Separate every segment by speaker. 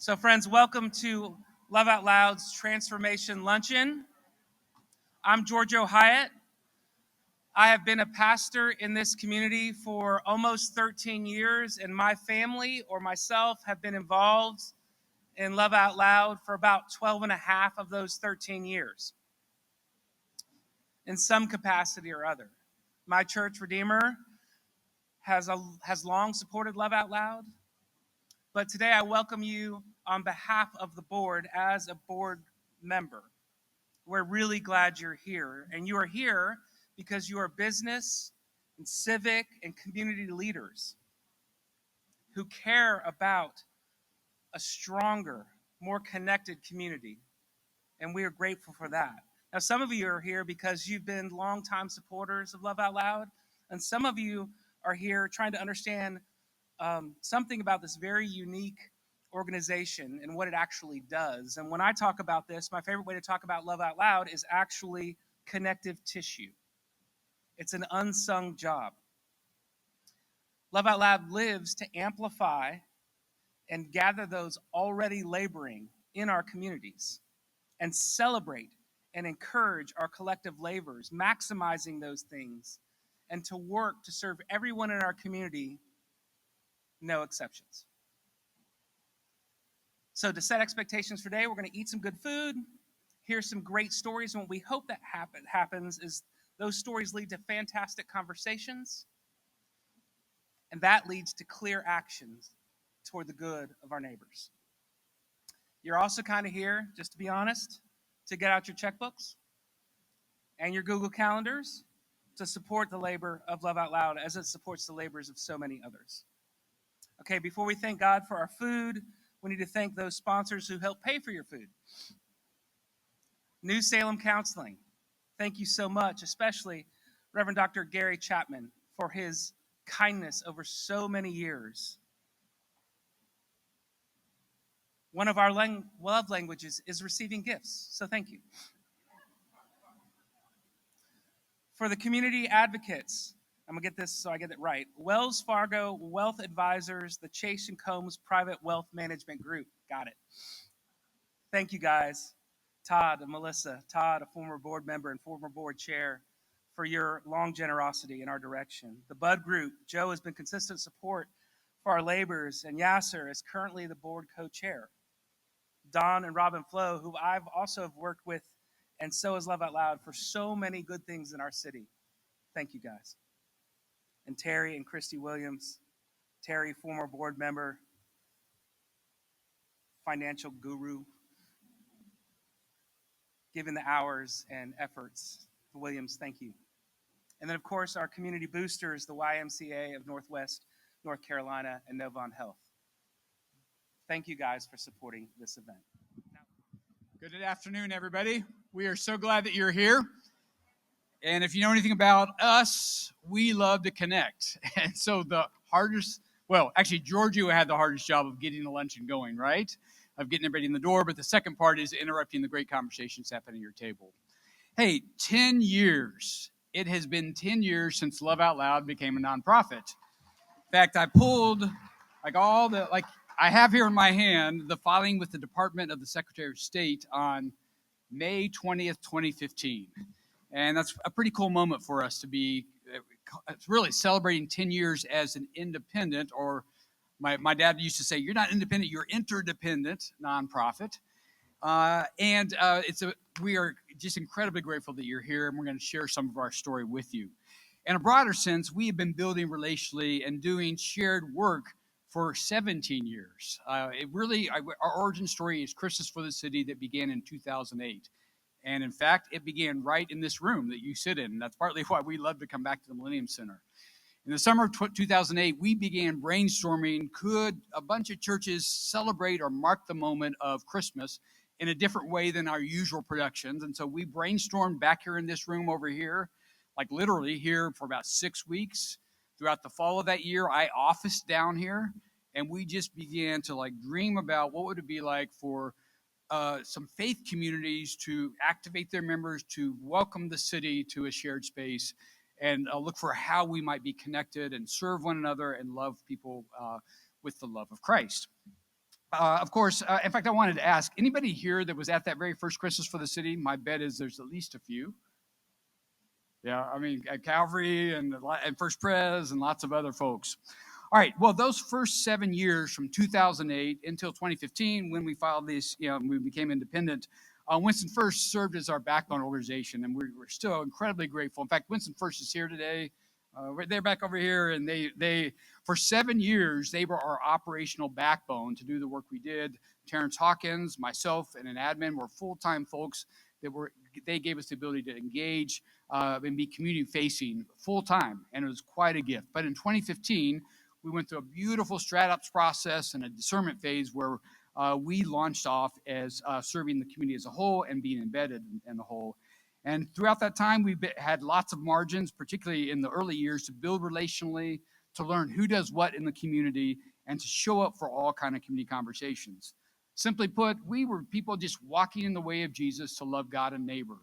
Speaker 1: So friends, welcome to Love Out Loud's Transformation Luncheon. I'm Giorgio Hiatt. I have been a pastor in this community for almost 13 years, and my family or myself have been involved in Love Out Loud for about 12 and a half of those 13 years, in some capacity or other. My church, Redeemer, has long supported Love Out Loud, but today I welcome you on behalf of the board as a board member. We're really glad you're here, and you are here because you are business and civic and community leaders who care about a stronger, more connected community, and we are grateful for that. Now, some of you are here because you've been longtime supporters of Love Out Loud, and some of you are here trying to understand something about this very unique organization and what it actually does. And when I talk about this, my favorite way to talk about Love Out Loud is actually connective tissue. It's an unsung job. Love Out Loud lives to amplify and gather those already laboring in our communities and celebrate and encourage our collective labors, maximizing those things, and to work to serve everyone in our community, no exceptions. So to set expectations for today, we're going to eat some good food, hear some great stories, and what we hope that happens is those stories lead to fantastic conversations, and that leads to clear actions toward the good of our neighbors. You're also kind of here, just to be honest, to get out your checkbooks and your Google Calendars to support the labor of Love Out Loud as it supports the labors of so many others. Okay, before we thank God for our food, we need to thank those sponsors who help pay for your food. New Salem Counseling, thank you so much, especially Reverend Dr. Gary Chapman for his kindness over so many years. One of our love languages is receiving gifts, so thank you. For the community advocates, I'm going to get this so I get it right. Wells Fargo Wealth Advisors, the Chase and Combs Private Wealth Management Group. Got it. Thank you, guys. Todd and Melissa. Todd, a former board member and former board chair, for your long generosity in our direction. The Bud Group. Joe has been consistent support for our labors, and Yasser is currently the board co-chair. Don and Robin Flo, who I've also have worked with, and so has Love Out Loud, for so many good things in our city. Thank you, guys. And Terry and Christy Williams. Terry, former board member, financial guru, given the hours and efforts. Williams, thank you. And then, of course, our community boosters, the YMCA of Northwest North Carolina and Novon Health. Thank you, guys, for supporting this event.
Speaker 2: Good afternoon, everybody. We are so glad that you're here. And if you know anything about us, we love to connect. And so the hardest, well, actually, Giorgio had the hardest job of getting the luncheon going, right? Of getting everybody in the door. But the second part is interrupting the great conversations happening at your table. Hey, 10 years. It has been 10 years since Love Out Loud became a nonprofit. In fact, I pulled I have here in my hand the filing with the Department of the Secretary of State on May 20th, 2015. And that's a pretty cool moment for us to be really celebrating 10 years as an independent, or my dad used to say, you're not independent, you're interdependent nonprofit. We are just incredibly grateful that you're here, and we're going to share some of our story with you. In a broader sense, we have been building relationally and doing shared work for 17 years. Our origin story is Christmas for the City that began in 2008. And in fact, it began right in this room that you sit in. And that's partly why we love to come back to the Millennium Center. In the summer of 2008, we began brainstorming, could a bunch of churches celebrate or mark the moment of Christmas in a different way than our usual productions? And so we brainstormed back here in this room over here, like literally here for about 6 weeks. Throughout the fall of that year, I officed down here, and we just began to dream about what would it be like for some faith communities to activate their members, to welcome the city to a shared space, and look for how we might be connected and serve one another and love people with the love of Christ. Of course, in fact, I wanted to ask anybody here that was at that very first Christmas for the City. My bet is there's at least a few. Yeah, I mean, at Calvary and First Pres and lots of other folks. All right, well, those first 7 years from 2008 until 2015, when we filed this, we became independent, Winston First served as our backbone organization, and we're still incredibly grateful. In fact, Winston First is here today. They're back over here, and they for 7 years, they were our operational backbone to do the work we did. Terrence Hawkins, myself, and an admin were full-time folks they gave us the ability to engage and be community facing full time, and it was quite a gift. But in 2015, we went through a beautiful strat-ups process and a discernment phase where we launched off as serving the community as a whole and being embedded in the whole. And throughout that time, we had lots of margins, particularly in the early years, to build relationally, to learn who does what in the community, and to show up for all kind of community conversations. Simply put, we were people just walking in the way of Jesus to love God and neighbor.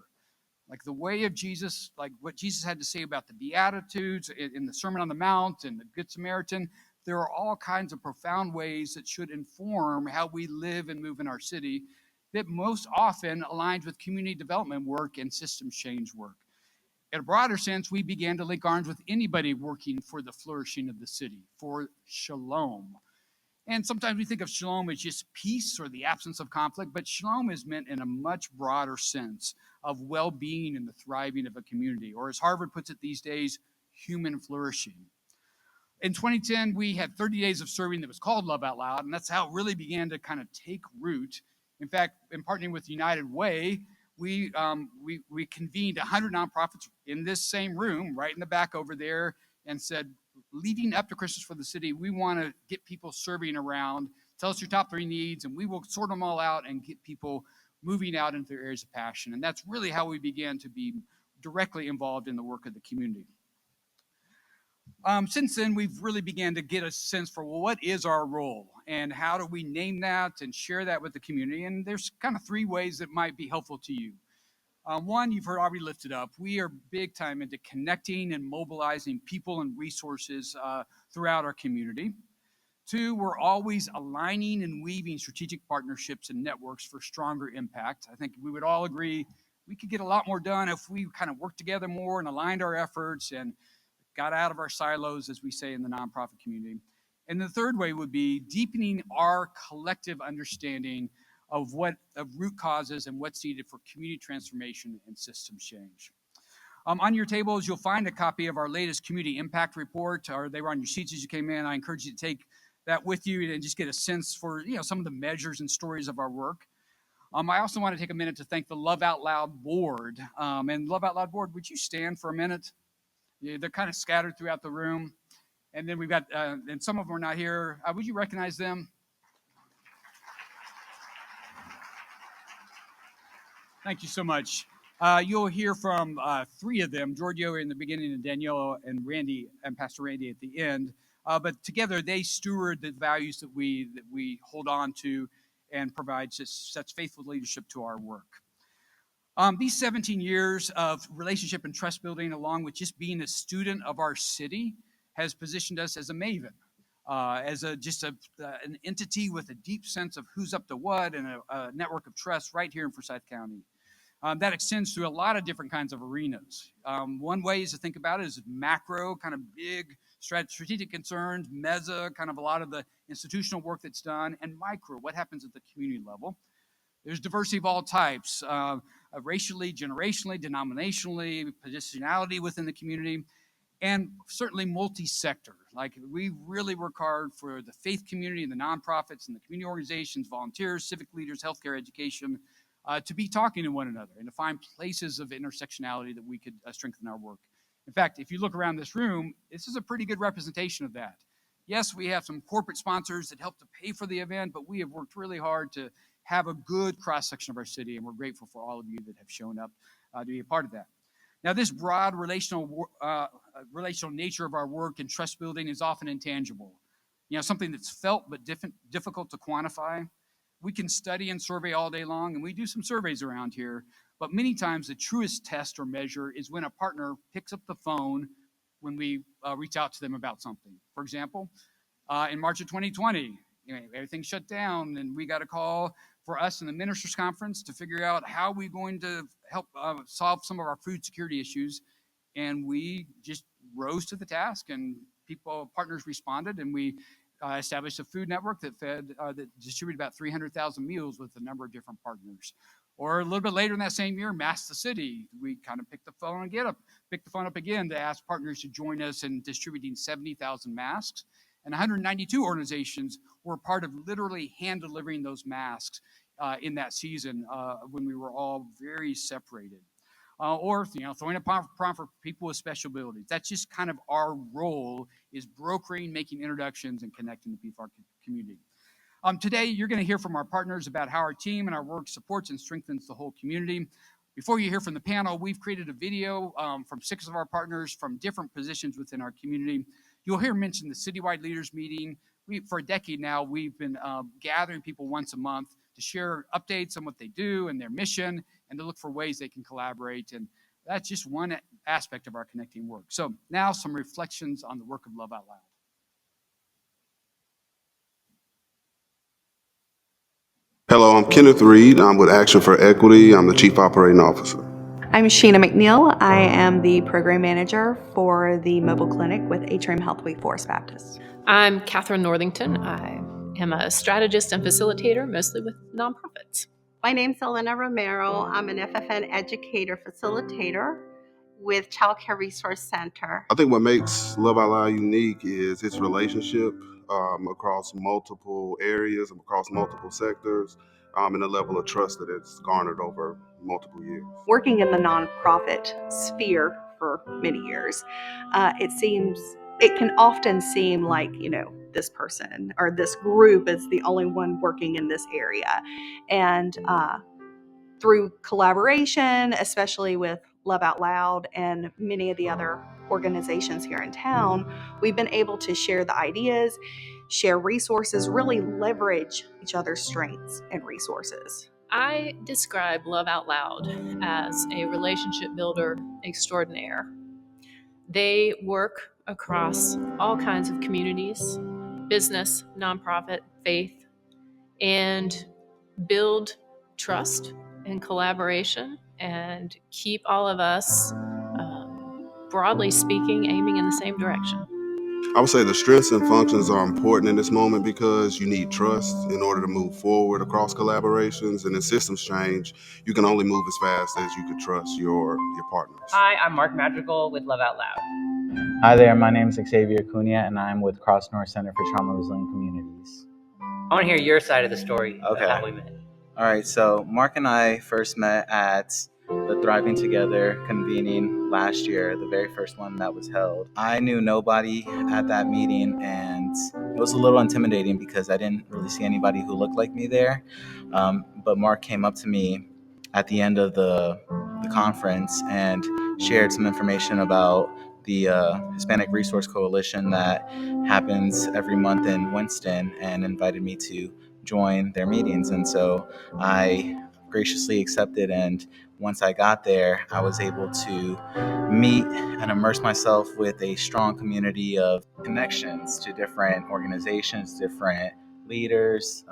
Speaker 2: Like the way of Jesus, like what Jesus had to say about the Beatitudes in the Sermon on the Mount and the Good Samaritan, there are all kinds of profound ways that should inform how we live and move in our city that most often aligns with community development work and systems change work. In a broader sense, we began to link arms with anybody working for the flourishing of the city, for shalom. And sometimes we think of shalom as just peace or the absence of conflict, but shalom is meant in a much broader sense of well-being and the thriving of a community, or as Harvard puts it these days, human flourishing. In 2010, we had 30 days of serving that was called Love Out Loud, and that's how it really began to kind of take root. In fact, in partnering with United Way, we convened 100 nonprofits in this same room, right in the back over there, and said, leading up to Christmas for the City, we want to get people serving around. Tell us your top 3 needs, and we will sort them all out and get people moving out into their areas of passion. And that's really how we began to be directly involved in the work of the community. Since then, we've really began to get a sense for, well, what is our role and how do we name that and share that with the community? And there's kind of 3 ways that might be helpful to you. One, you've heard already lifted up. We are big time into connecting and mobilizing people and resources throughout our community. 2, we're always aligning and weaving strategic partnerships and networks for stronger impact. I think we would all agree we could get a lot more done if we kind of worked together more and aligned our efforts and got out of our silos, as we say in the nonprofit community. And the 3rd way would be deepening our collective understanding of root causes and what's needed for community transformation and systems change. On your tables, you'll find a copy of our latest community impact report, or they were on your seats as you came in. I encourage you to take that with you and just get a sense for some of the measures and stories of our work. I also want to take a minute to thank the Love Out Loud board. And Love Out Loud board, would you stand for a minute? Yeah, they're kind of scattered throughout the room. And then we've got, and some of them are not here. Would you recognize them? Thank you so much. You'll hear from 3 of them, Giorgio in the beginning and Danielle and Randy and Pastor Randy at the end. But together they steward the values that we hold on to and provide such faithful leadership to our work. These 17 years of relationship and trust building, along with just being a student of our city, has positioned us as a maven, as an entity with a deep sense of who's up to what and a network of trust right here in Forsyth County. That extends through a lot of different kinds of arenas. One way is to think about it is macro, kind of big strategic concerns, mesa, kind of a lot of the institutional work that's done, and micro, what happens at the community level. There's diversity of all types, racially, generationally, denominationally, positionality within the community, and certainly multi-sector. Like we really work hard for the faith community and the nonprofits and the community organizations, volunteers, civic leaders, healthcare, education, to be talking to one another and to find places of intersectionality that we could strengthen our work. In fact, if you look around this room, this is a pretty good representation of that. Yes, we have some corporate sponsors that help to pay for the event, but we have worked really hard to have a good cross-section of our city, and we're grateful for all of you that have shown up to be a part of that. Now, this broad relational nature of our work and trust building is often intangible. Something that's felt but difficult to quantify. We can study and survey all day long, and we do some surveys around here, but many times the truest test or measure is when a partner picks up the phone when we reach out to them about something. For example, in March of 2020, everything shut down, and we got a call for us in the ministers conference to figure out how we're going to help solve some of our food security issues. And we just rose to the task, and partners responded, and we established a food network that distributed about 300,000 meals with a number of different partners. Or a little bit later in that same year, Mask the City, we kind of picked the phone up again to ask partners to join us in distributing 70,000 masks. And 192 organizations were part of literally hand delivering those masks in that season when we were all very separated. Or throwing a prom for people with special abilities. That's just kind of our role, is brokering, making introductions, and connecting the people of our community. Today, you're going to hear from our partners about how our team and our work supports and strengthens the whole community. Before you hear from the panel, we've created a video from 6 of our partners from different positions within our community. You'll hear mention the Citywide Leaders Meeting. For a decade now, we've been gathering people once a month to share updates on what they do and their mission, and to look for ways they can collaborate. And that's just one aspect of our connecting work. So now some reflections on the work of Love Out Loud.
Speaker 3: Hello, I'm Kenneth Reed. I'm with Action for Equity. I'm the Chief Operating Officer.
Speaker 4: I'm Sheena McNeil. I am the Program Manager for the Mobile Clinic with Atrium Health Wake Forest Baptist.
Speaker 5: I'm Catherine Northington. I am a strategist and facilitator, mostly with nonprofits.
Speaker 6: My name's Elena Romero. I'm an FFN educator facilitator with Child Care Resource Center.
Speaker 3: I think what makes Love Out Loud unique is its relationship across multiple areas, across multiple sectors, and the level of trust that it's garnered over multiple years.
Speaker 4: Working in the nonprofit sphere for many years, it can often seem like, this person or this group is the only one working in this area. And through collaboration, especially with Love Out Loud and many of the other organizations here in town, we've been able to share the ideas, share resources, really leverage each other's strengths and resources.
Speaker 5: I describe Love Out Loud as a relationship builder extraordinaire. They work across all kinds of communities, business, nonprofit, faith, and build trust and collaboration and keep all of us, broadly speaking, aiming in the same direction.
Speaker 3: I would say the strengths and functions are important in this moment because you need trust in order to move forward across collaborations. And as systems change, you can only move as fast as you could trust your partners.
Speaker 7: Hi, I'm Mark Madrigal with Love Out Loud.
Speaker 8: Hi there, my name is Xavier Cunha, and I'm with Cross North Center for Trauma Resilient Communities.
Speaker 7: I want to hear your side of the story of how we met.
Speaker 8: All right, so Mark and I first met at the Thriving Together convening last year, the very first one that was held. I knew nobody at that meeting, and it was a little intimidating because I didn't really see anybody who looked like me there. But Mark came up to me at the end of the conference and shared some information about the Hispanic Resource Coalition that happens every month in Winston, and invited me to join their meetings. And so I graciously accepted, and once I got there, I was able to meet and immerse myself with a strong community of connections to different organizations, different leaders.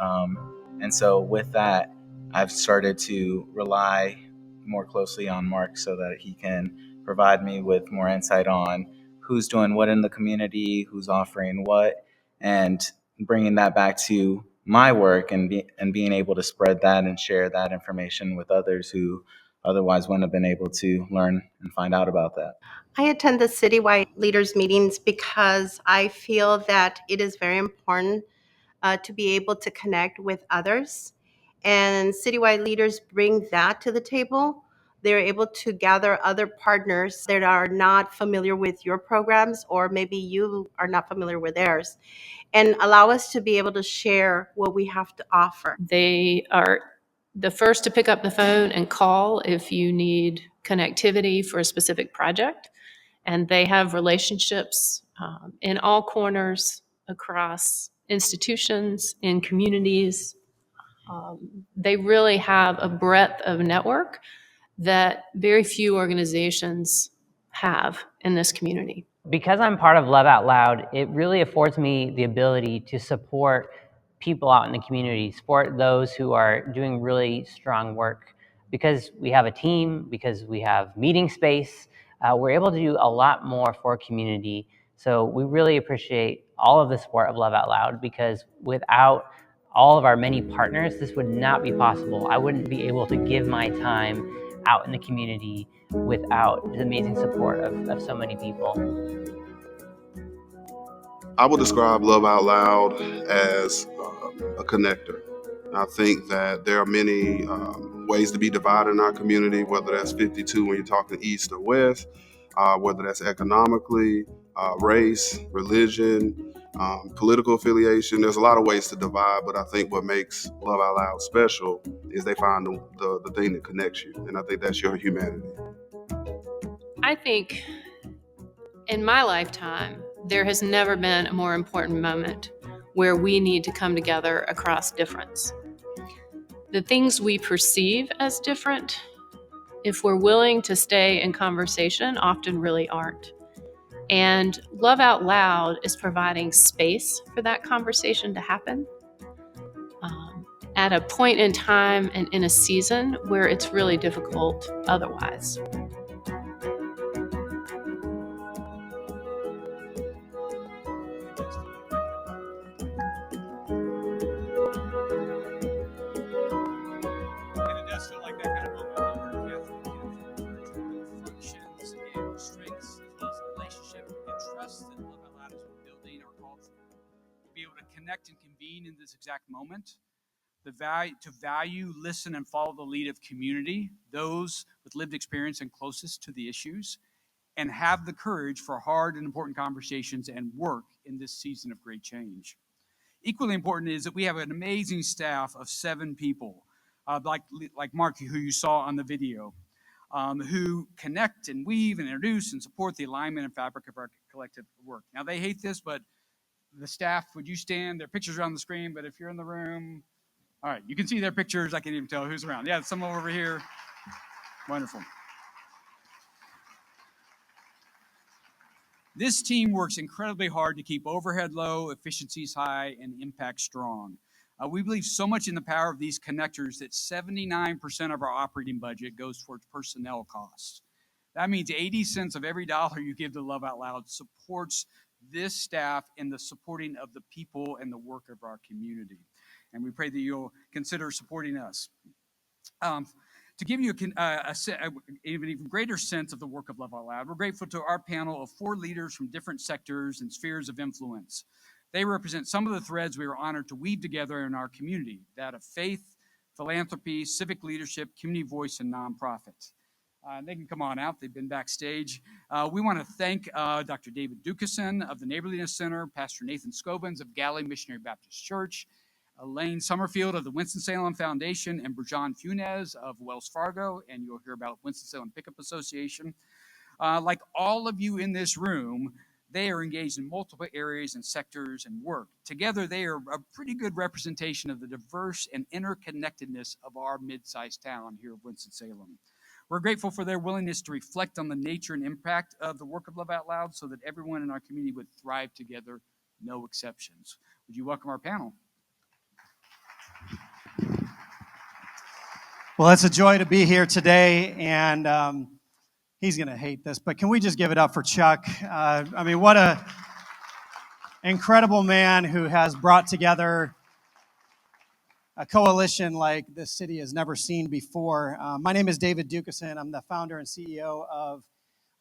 Speaker 8: And so with that, I've started to rely more closely on Mark so that he can provide me with more insight on who's doing what in the community, who's offering what, and bringing that back to my work and being able to spread that and share that information with others who otherwise wouldn't have been able to learn and find out about that.
Speaker 6: I attend the citywide leaders meetings because I feel that it is very important to be able to connect with others. And citywide leaders bring that to the table. They're able to gather other partners that are not familiar with your programs, or maybe you are not familiar with theirs, and allow us to be able to share what we have to offer.
Speaker 5: They are the first to pick up the phone and call if you need connectivity for a specific project. And they have relationships in all corners across institutions, in communities. They really have a breadth of network that very few organizations have in this community.
Speaker 7: Because I'm part of Love Out Loud, it really affords me the ability to support people out in the community, support those who are doing really strong work. Because we have a team, because we have meeting space, we're able to do a lot more for community. So we really appreciate all of the support of Love Out Loud, because without all of our many partners, this would not be possible. I wouldn't be able to give my time out in the community without the amazing support of so many people.
Speaker 3: I would describe Love Out Loud as a connector. I think that there are many ways to be divided in our community, whether that's 52 when you're talking east or west, whether that's economically, race, religion, political affiliation. There's a lot of ways to divide, but I think what makes Love Out Loud special is they find the thing that connects you, and I think that's your humanity.
Speaker 5: I think in my lifetime, there has never been a more important moment where we need to come together across difference. The things we perceive as different, if we're willing to stay in conversation, often really aren't. And Love Out Loud is providing space for that conversation to happen at a point in time and in a season where it's really difficult otherwise.
Speaker 2: And it does feel like that kind of moment functions and strengths, as well as the relationship and trust that Love Out Loud has been building our culture. To be able to connect and convene in this exact moment, to value, listen, and follow the lead of community, those with lived experience and closest to the issues, and have the courage for hard and important conversations and work in this season of great change. Equally important is that we have an amazing staff of 7 people, like Mark, who you saw on the video, who connect and weave and introduce and support the alignment and fabric of our collective work. Now, they hate this, but the staff, would you stand? Their pictures are on the screen, but if you're in the room, all right, you can see their pictures. I can't even tell who's around. Yeah, some over here. Wonderful. This team works incredibly hard to keep overhead low, efficiencies high, and impact strong. We believe so much in the power of these connectors that 79% of our operating budget goes towards personnel costs. That means 80 cents of every dollar you give to Love Out Loud supports this staff in the supporting of the people and the work of our community. And we pray that you'll consider supporting us. To give you an even greater sense of the work of Love Out Loud, we're grateful to our panel of 4 leaders from different sectors and spheres of influence. They represent some of the threads we are honored to weave together in our community, that of faith, philanthropy, civic leadership, community voice, and nonprofit. They can come on out. They've been backstage. We want to thank Dr. David Docusen of the Neighborliness Center, Pastor Nathan Scovens of Galilee Missionary Baptist Church, Elaine Summerfield of the Winston-Salem Foundation, and Brajan of Wells Fargo, and you'll hear about Winston-Salem Pickup Association. Like all of you in this room, they are engaged in multiple areas and sectors and work. Together, they are a pretty good representation of the diverse and interconnectedness of our mid-sized town here of Winston-Salem. We're grateful for their willingness to reflect on the nature and impact of the work of Love Out Loud so that everyone in our community would thrive together, no exceptions. Would you welcome our panel?
Speaker 9: Well, it's a joy to be here today, and he's going to hate this, but can we just give it up for Chuck? I mean, what a incredible man who has brought together a coalition like this city has never seen before. My name is David Docusen. I'm the founder and CEO of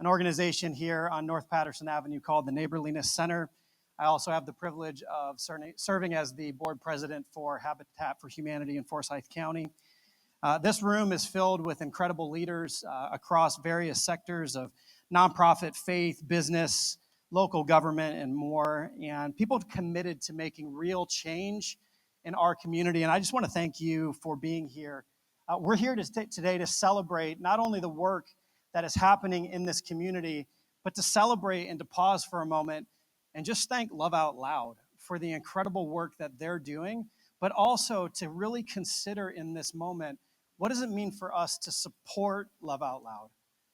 Speaker 9: an organization here on North Patterson Avenue called the Neighborliness Center. I also have the privilege of serving as the board president for Habitat for Humanity in Forsyth County. This room is filled with incredible leaders across various sectors of nonprofit, faith, business, local government, and more, and people committed to making real change in our community. And I just want to thank you for being here. We're here today to celebrate not only the work that is happening in this community, but to celebrate and to pause for a moment and just thank Love Out Loud for the incredible work that they're doing, but also to really consider in this moment, what does it mean for us to support Love Out Loud?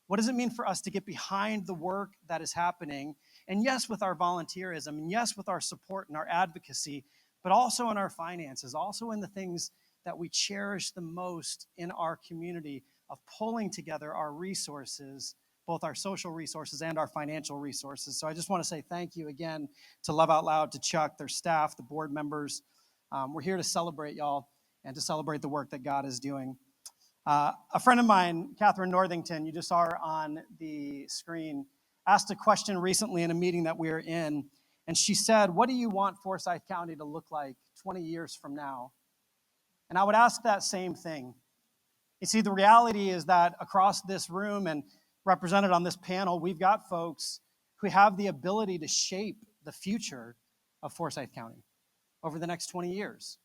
Speaker 9: What does it mean for us to get behind the work that is happening? And yes, with our volunteerism, and yes, with our support and our advocacy, but also in our finances, also in the things that we cherish the most in our community, of pulling together our resources, both our social resources and our financial resources. So I just want to say thank you again to Love Out Loud, to Chuck, their staff, the board members. We're here to celebrate y'all and to celebrate the work that God is doing. A friend of mine, Catherine Northington, you just saw her on the screen, asked a question recently in a meeting that we were in, and she said, "What do you want Forsyth County to look like 20 years from now?" And I would ask that same thing. You see, the reality is that across this room and represented on this panel, we've got folks who have the ability to shape the future of Forsyth County over the next 20 years.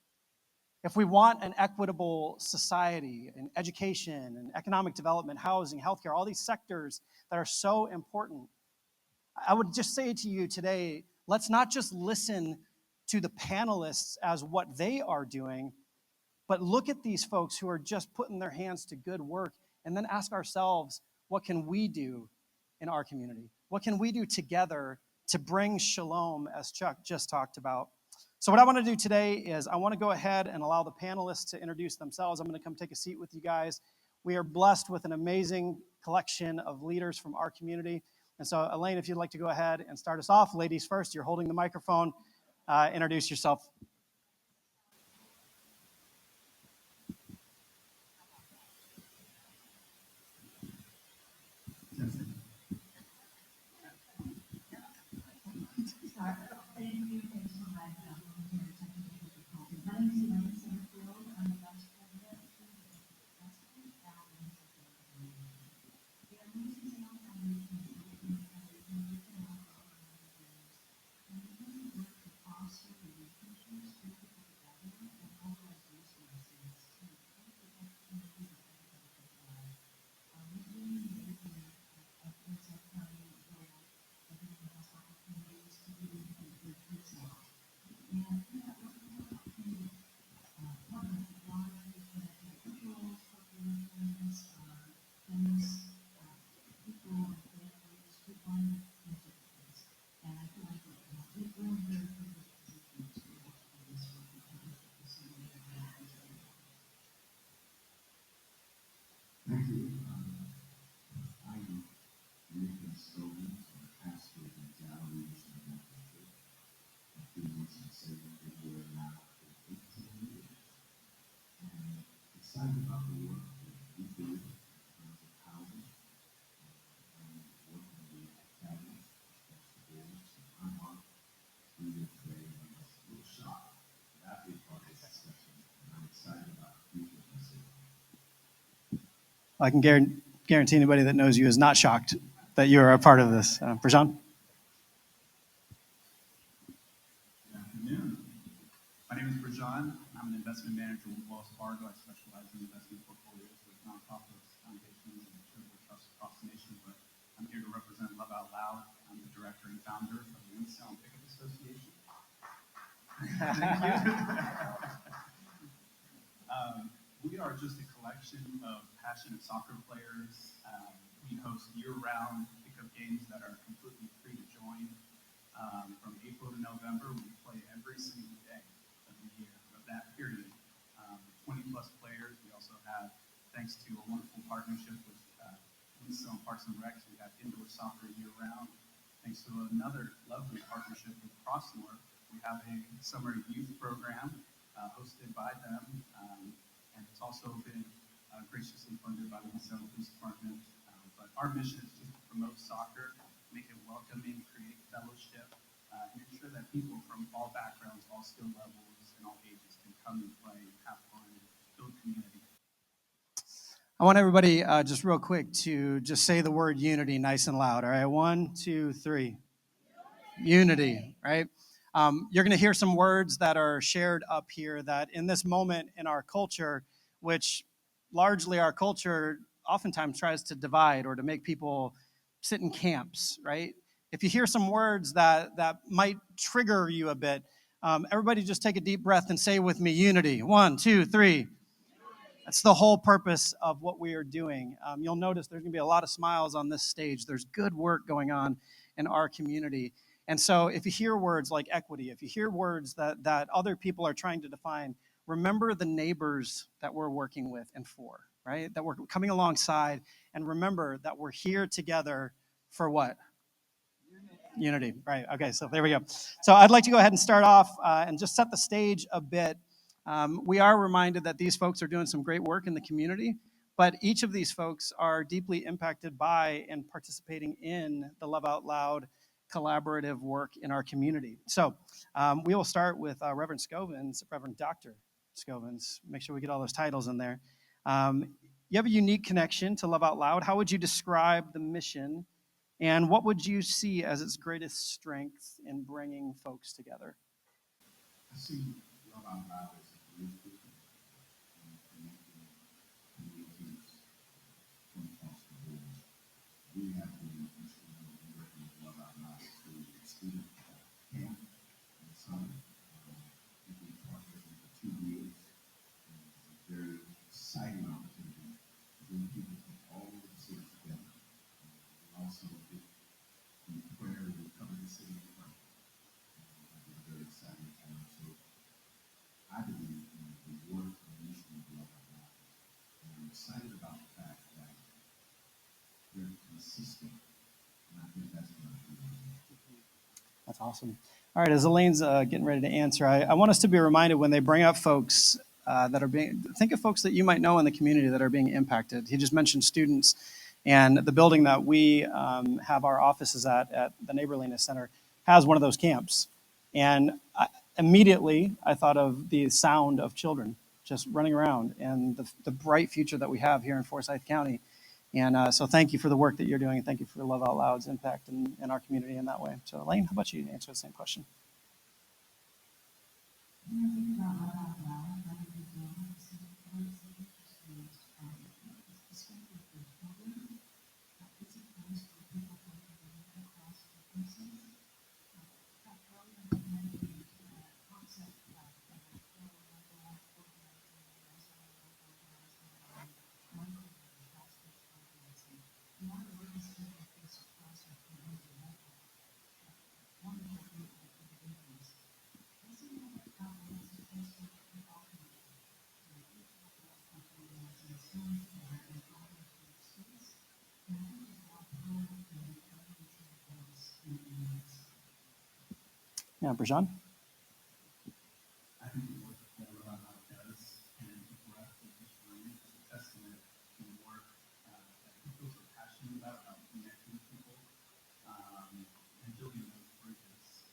Speaker 9: If we want an equitable society in education and economic development, housing, healthcare, all these sectors that are so important, I would just say to you today, let's not just listen to the panelists as what they are doing, but look at these folks who are just putting their hands to good work and then ask ourselves, what can we do in our community? What can we do together to bring shalom, as Chuck just talked about? So what I want to do today is I want to go ahead and allow the panelists to introduce themselves. I'm going to come take a seat with you guys. We are blessed with an amazing collection of leaders from our community. And so, Elaine, if you'd like to go ahead and start us off. Ladies first, you're holding the microphone. Introduce yourself.
Speaker 10: Thank you. Thanks for having me. I'm here to technical difficulties. My name is Elaine Summerfield. I'm the vice president of the Foundation. The Amazing Sound Foundation is working with foundations and organizations and really work to foster relationships, bring people together, and mobilize resources to help protect communities and everybody can thrive. We're really making a Forsyth County where everyone has opportunities to really be good themselves. And yeah, we're working partner with a lot of different individuals, corporations, business, people, and families who want to make a difference. And I feel like we're in very privileged position to be able to do this work because of the facility that we have. Thank you. I'm Scovens, I'm a pastor in Dallas, and I've been with some saving people now for 18 years. And excited about the work that we do in terms of housing and working with families across the board. So my heart is here today, and I'm just a little shocked that I've been part of this discussion, and I'm excited about the future of my city.
Speaker 9: I can guarantee anybody that knows you is not shocked that you are a part of this. Brajan?
Speaker 11: Good afternoon. My name is Brajan. I'm an investment manager with Wells Fargo. I specialize in investment portfolios with nonprofits, foundations, and charitable trusts across the nation. But I'm here to represent Love Out Loud. I'm the director and founder of the Luncheon Pickup Association. Thank you. We are just a collection of passionate soccer players. We host year-round pickup games that are completely free to join. From April to November, we play every single day of the year, of that period. 20 plus players. We also have, thanks to a wonderful partnership with Luncheon Parks and Recs, we have indoor soccer year-round. Thanks to another lovely partnership with Crossmore, we have a summer youth program hosted by them, and it's also been graciously funded by the Luncheon Police Department. But our mission is just to promote soccer, make it welcoming, create fellowship, and ensure that people from all backgrounds, all skill levels, and all ages can come and play and have fun and build community.
Speaker 9: I want everybody just real quick to just say the word unity nice and loud. All right, 1, 2, 3. Unity, right? You're going to hear some words that are shared up here that in this moment in our culture, which largely our culture oftentimes tries to divide or to make people sit in camps, right? If you hear some words that might trigger you a bit, everybody just take a deep breath and say with me, unity. 1, 2, 3. That's the whole purpose of what we are doing. You'll notice there's going to be a lot of smiles on this stage. There's good work going on in our community. And so if you hear words like equity, if you hear words that other people are trying to define, remember the neighbors that we're working with and for, right? That we're coming alongside, and remember that we're here together for what? Unity, right. Okay, so there we go. So I'd like to go ahead and start off and just set the stage a bit. We are reminded that these folks are doing some great work in the community, but each of these folks are deeply impacted by and participating in the Love Out Loud collaborative work in our community. So we will start with Reverend Scovens, Reverend Dr. Scovens. Make sure we get all those titles in there. You have a unique connection to Love Out Loud. How would you describe the mission, and what would you see as its greatest strength in bringing folks together?
Speaker 11: I see Love Out Loud as a bridge between connecting communities from across the board. We have been instrumental in working with Love Out Loud through the student camp and summer. We've been partners for 2 years. It's a very exciting opportunity to bring people from all over the city together. We also did in prayer, we covered the city in prayer. It's been a very exciting time. So I believe in the work and mission of Love Out Loud. And I'm excited about the fact that they're consistent. And I think that's what I'm doing.
Speaker 9: That's awesome. All right, as Elaine's getting ready to answer, I want us to be reminded when they bring up folks that are being, think of folks that you might know in the community that are being impacted. He just mentioned students, and the building that we have our offices at the Neighborliness Center, has one of those camps. And immediately I thought of the sound of children just running around and the bright future that we have here in Forsyth County. And so thank you for the work that you're doing, and thank you for Love Out Loud's impact in our community in that way. So Elaine, how about you answer the same question?
Speaker 10: When I think about Love Out Loud, I would be drawn to some points of interest especially for children. It's a place where people come together across differences. That earlier you mentioned the concept of a lot of work is taking place across our community level. Wonderful group of individuals. Let's see how it's supposed to be operating. Each of those companies and Summerfield and all of those states. And I think there's a lot of power in encouraging those in the next.
Speaker 9: Yeah, Brajan?
Speaker 11: I think the work that Love Out does and the breadth of this room is a testament to the work that people are passionate about connecting people and building those bridges.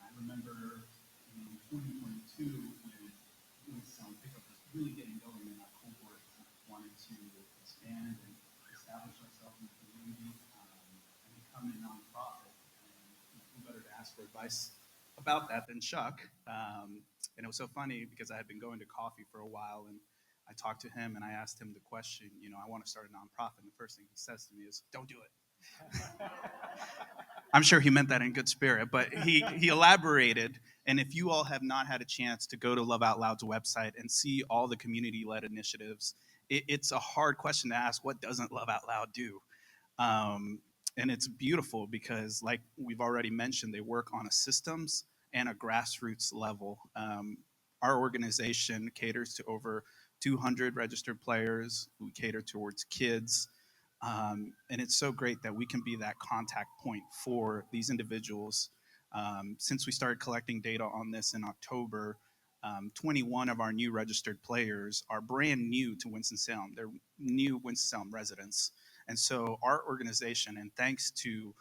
Speaker 11: I remember in 2022 when Pickup was really getting going in our cohort, wanted to expand and establish ourselves in the community and become a nonprofit. And who better to ask for advice about that than Chuck? And it was so funny because I had been going to coffee for a while, and I talked to him and I asked him the question, I want to start a nonprofit. And the first thing he says to me is, "Don't do it." I'm sure he meant that in good spirit, but he elaborated. And if you all have not had a chance to go to Love Out Loud's website and see all the community-led initiatives, it's a hard question to ask, what doesn't Love Out Loud do? And it's beautiful because, like we've already mentioned, they work on a systems and a grassroots level. Our organization caters to over 200 registered players. We cater towards kids. And it's so great that we can be that contact point for these individuals. Since we started collecting data on this in October, 21 of our new registered players are brand new to Winston-Salem. They're new Winston-Salem residents. And so our organization, and thanks to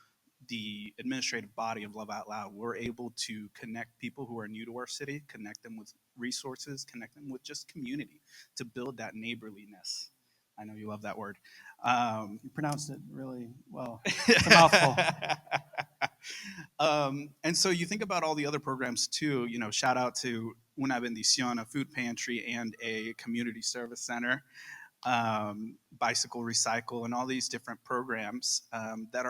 Speaker 11: the administrative body of Love Out Loud, we're able to connect people who are new to our city, connect them with resources, connect them with just community to build that neighborliness. I know you love that word.
Speaker 9: You pronounced it really well. It's a mouthful.
Speaker 11: And so you think about all the other programs too, shout out to Una Bendición, a food pantry and a community service center, Bicycle Recycle, and all these different programs that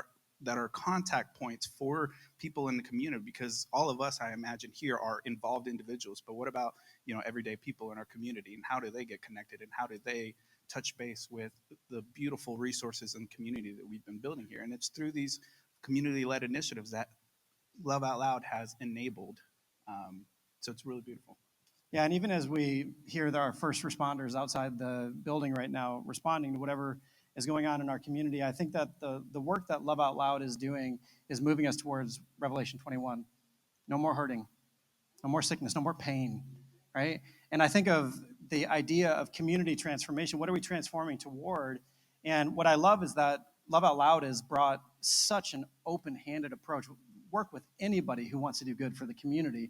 Speaker 11: are contact points for people in the community, because all of us, I imagine, here are involved individuals. But what about everyday people in our community, and how do they get connected, and how do they touch base with the beautiful resources and community that we've been building here? And it's through these community-led initiatives that Love Out Loud has enabled. So it's really beautiful.
Speaker 9: Yeah, and even as we hear our first responders outside the building right now responding to whatever is going on in our community, I think that the work that Love Out Loud is doing is moving us towards Revelation 21. No more hurting, no more sickness, no more pain, right? And I think of the idea of community transformation. What are we transforming toward? And what I love is that Love Out Loud has brought such an open-handed approach. Work with anybody who wants to do good for the community.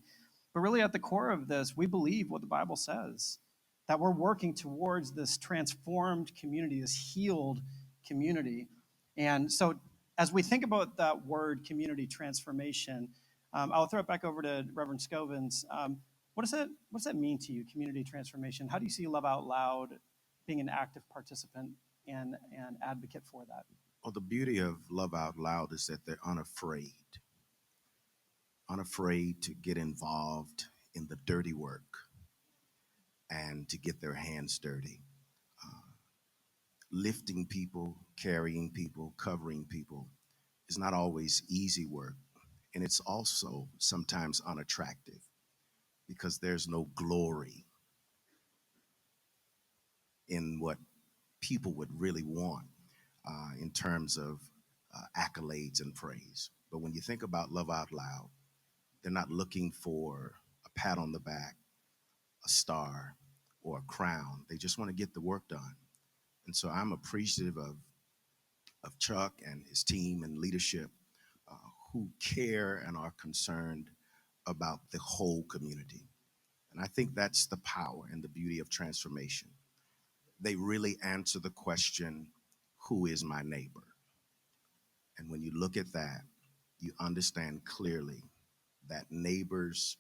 Speaker 9: But really at the core of this, we believe what the Bible says, that we're working towards this transformed community, this healed community. And so as we think about that word community transformation, I'll throw it back over to Reverend Scovens. What does that mean to you, community transformation? How do you see Love Out Loud being an active participant and advocate for that?
Speaker 12: Well, the beauty of Love Out Loud is that they're unafraid to get involved in the dirty work and to get their hands dirty. Lifting people, carrying people, covering people is not always easy work. And it's also sometimes unattractive because there's no glory in what people would really want in terms of accolades and praise. But when you think about Love Out Loud, they're not looking for a pat on the back, a star, or a crown. They just want to get the work done. And so I'm appreciative of Chuck and his team and leadership who care and are concerned about the whole community. And I think that's the power and the beauty of transformation. They really answer the question, who is my neighbor? And when you look at that, you understand clearly that neighbors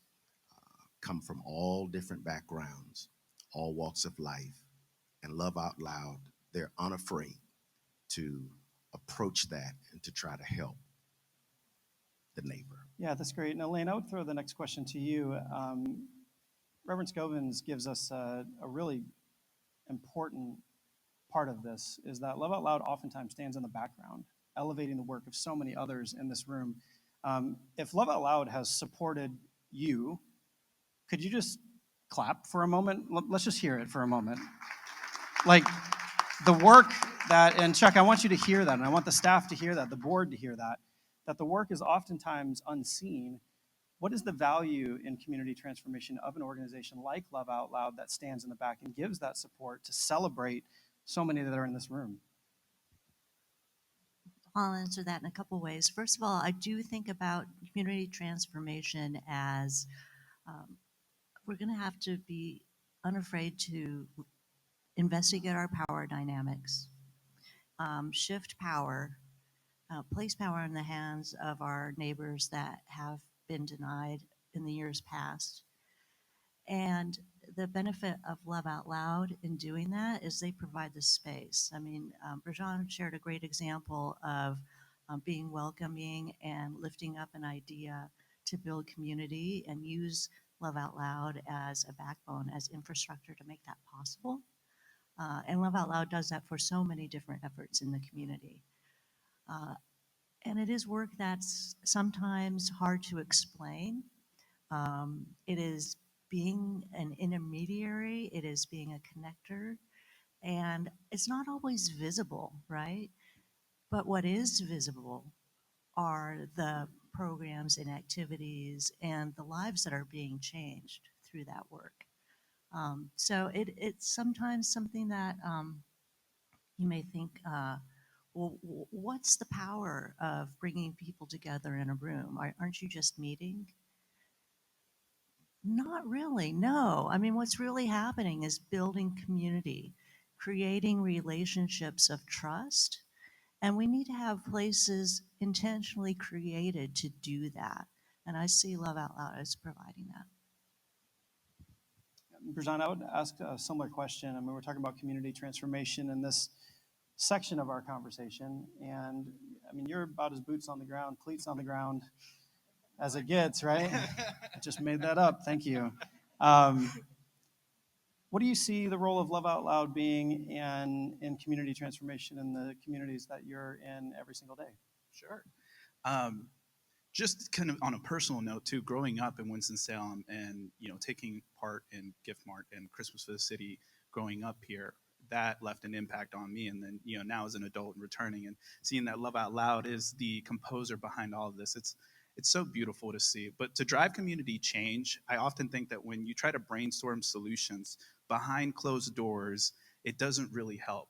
Speaker 12: come from all different backgrounds, all walks of life, and Love Out Loud, they're unafraid to approach that and to try to help the neighbor.
Speaker 9: Yeah, that's great. And Elaine, I would throw the next question to you. Reverend Scovens gives us a really important part of this, is that Love Out Loud oftentimes stands in the background, elevating the work of so many others in this room. If Love Out Loud has supported you, could you just clap for a moment? Let's just hear it for a moment. Like the work that, and Chuck, I want you to hear that, and I want the staff to hear that, the board to hear that the work is oftentimes unseen. What is the value in community transformation of an organization like Love Out Loud that stands in the back and gives that support to celebrate so many that are in this room?
Speaker 10: I'll answer that in a couple ways. First of all, I do think about community transformation as we're going to have to be unafraid to investigate our power dynamics, shift power, place power in the hands of our neighbors that have been denied in the years past. And the benefit of Love Out Loud in doing that is they provide the space. I mean, Brajan shared a great example of being welcoming and lifting up an idea to build community and use Love Out Loud as a backbone, as infrastructure to make that possible. And Love Out Loud does that for so many different efforts in the community. And it is work that's sometimes hard to explain. It is being an intermediary, it is being a connector, and it's not always visible, right? But what is visible are the programs and activities and the lives that are being changed through that work. So it's sometimes something that you may think, well, what's the power of bringing people together in a room? Aren't you just meeting? Not really, no. I mean, what's really happening is building community, creating relationships of trust, and we need to have places intentionally created to do that. And I see Love Out Loud as providing that.
Speaker 9: Brajan, I would ask a similar question. I mean, we're talking about community transformation in this section of our conversation, and I mean, you're about as boots on the ground, cleats on the ground as it gets, right? I just made that up. Thank you. What do you see the role of Love Out Loud being in community transformation in the communities that you're in every single day?
Speaker 11: Sure. just kind of on a personal note too, growing up in Winston-Salem and, taking part in Gift Mart and Christmas for the City growing up here, that left an impact on me. And then, now as an adult and returning and seeing that Love Out Loud is the composer behind all of this, it's so beautiful to see. But to drive community change, I often think that when you try to brainstorm solutions behind closed doors, it doesn't really help.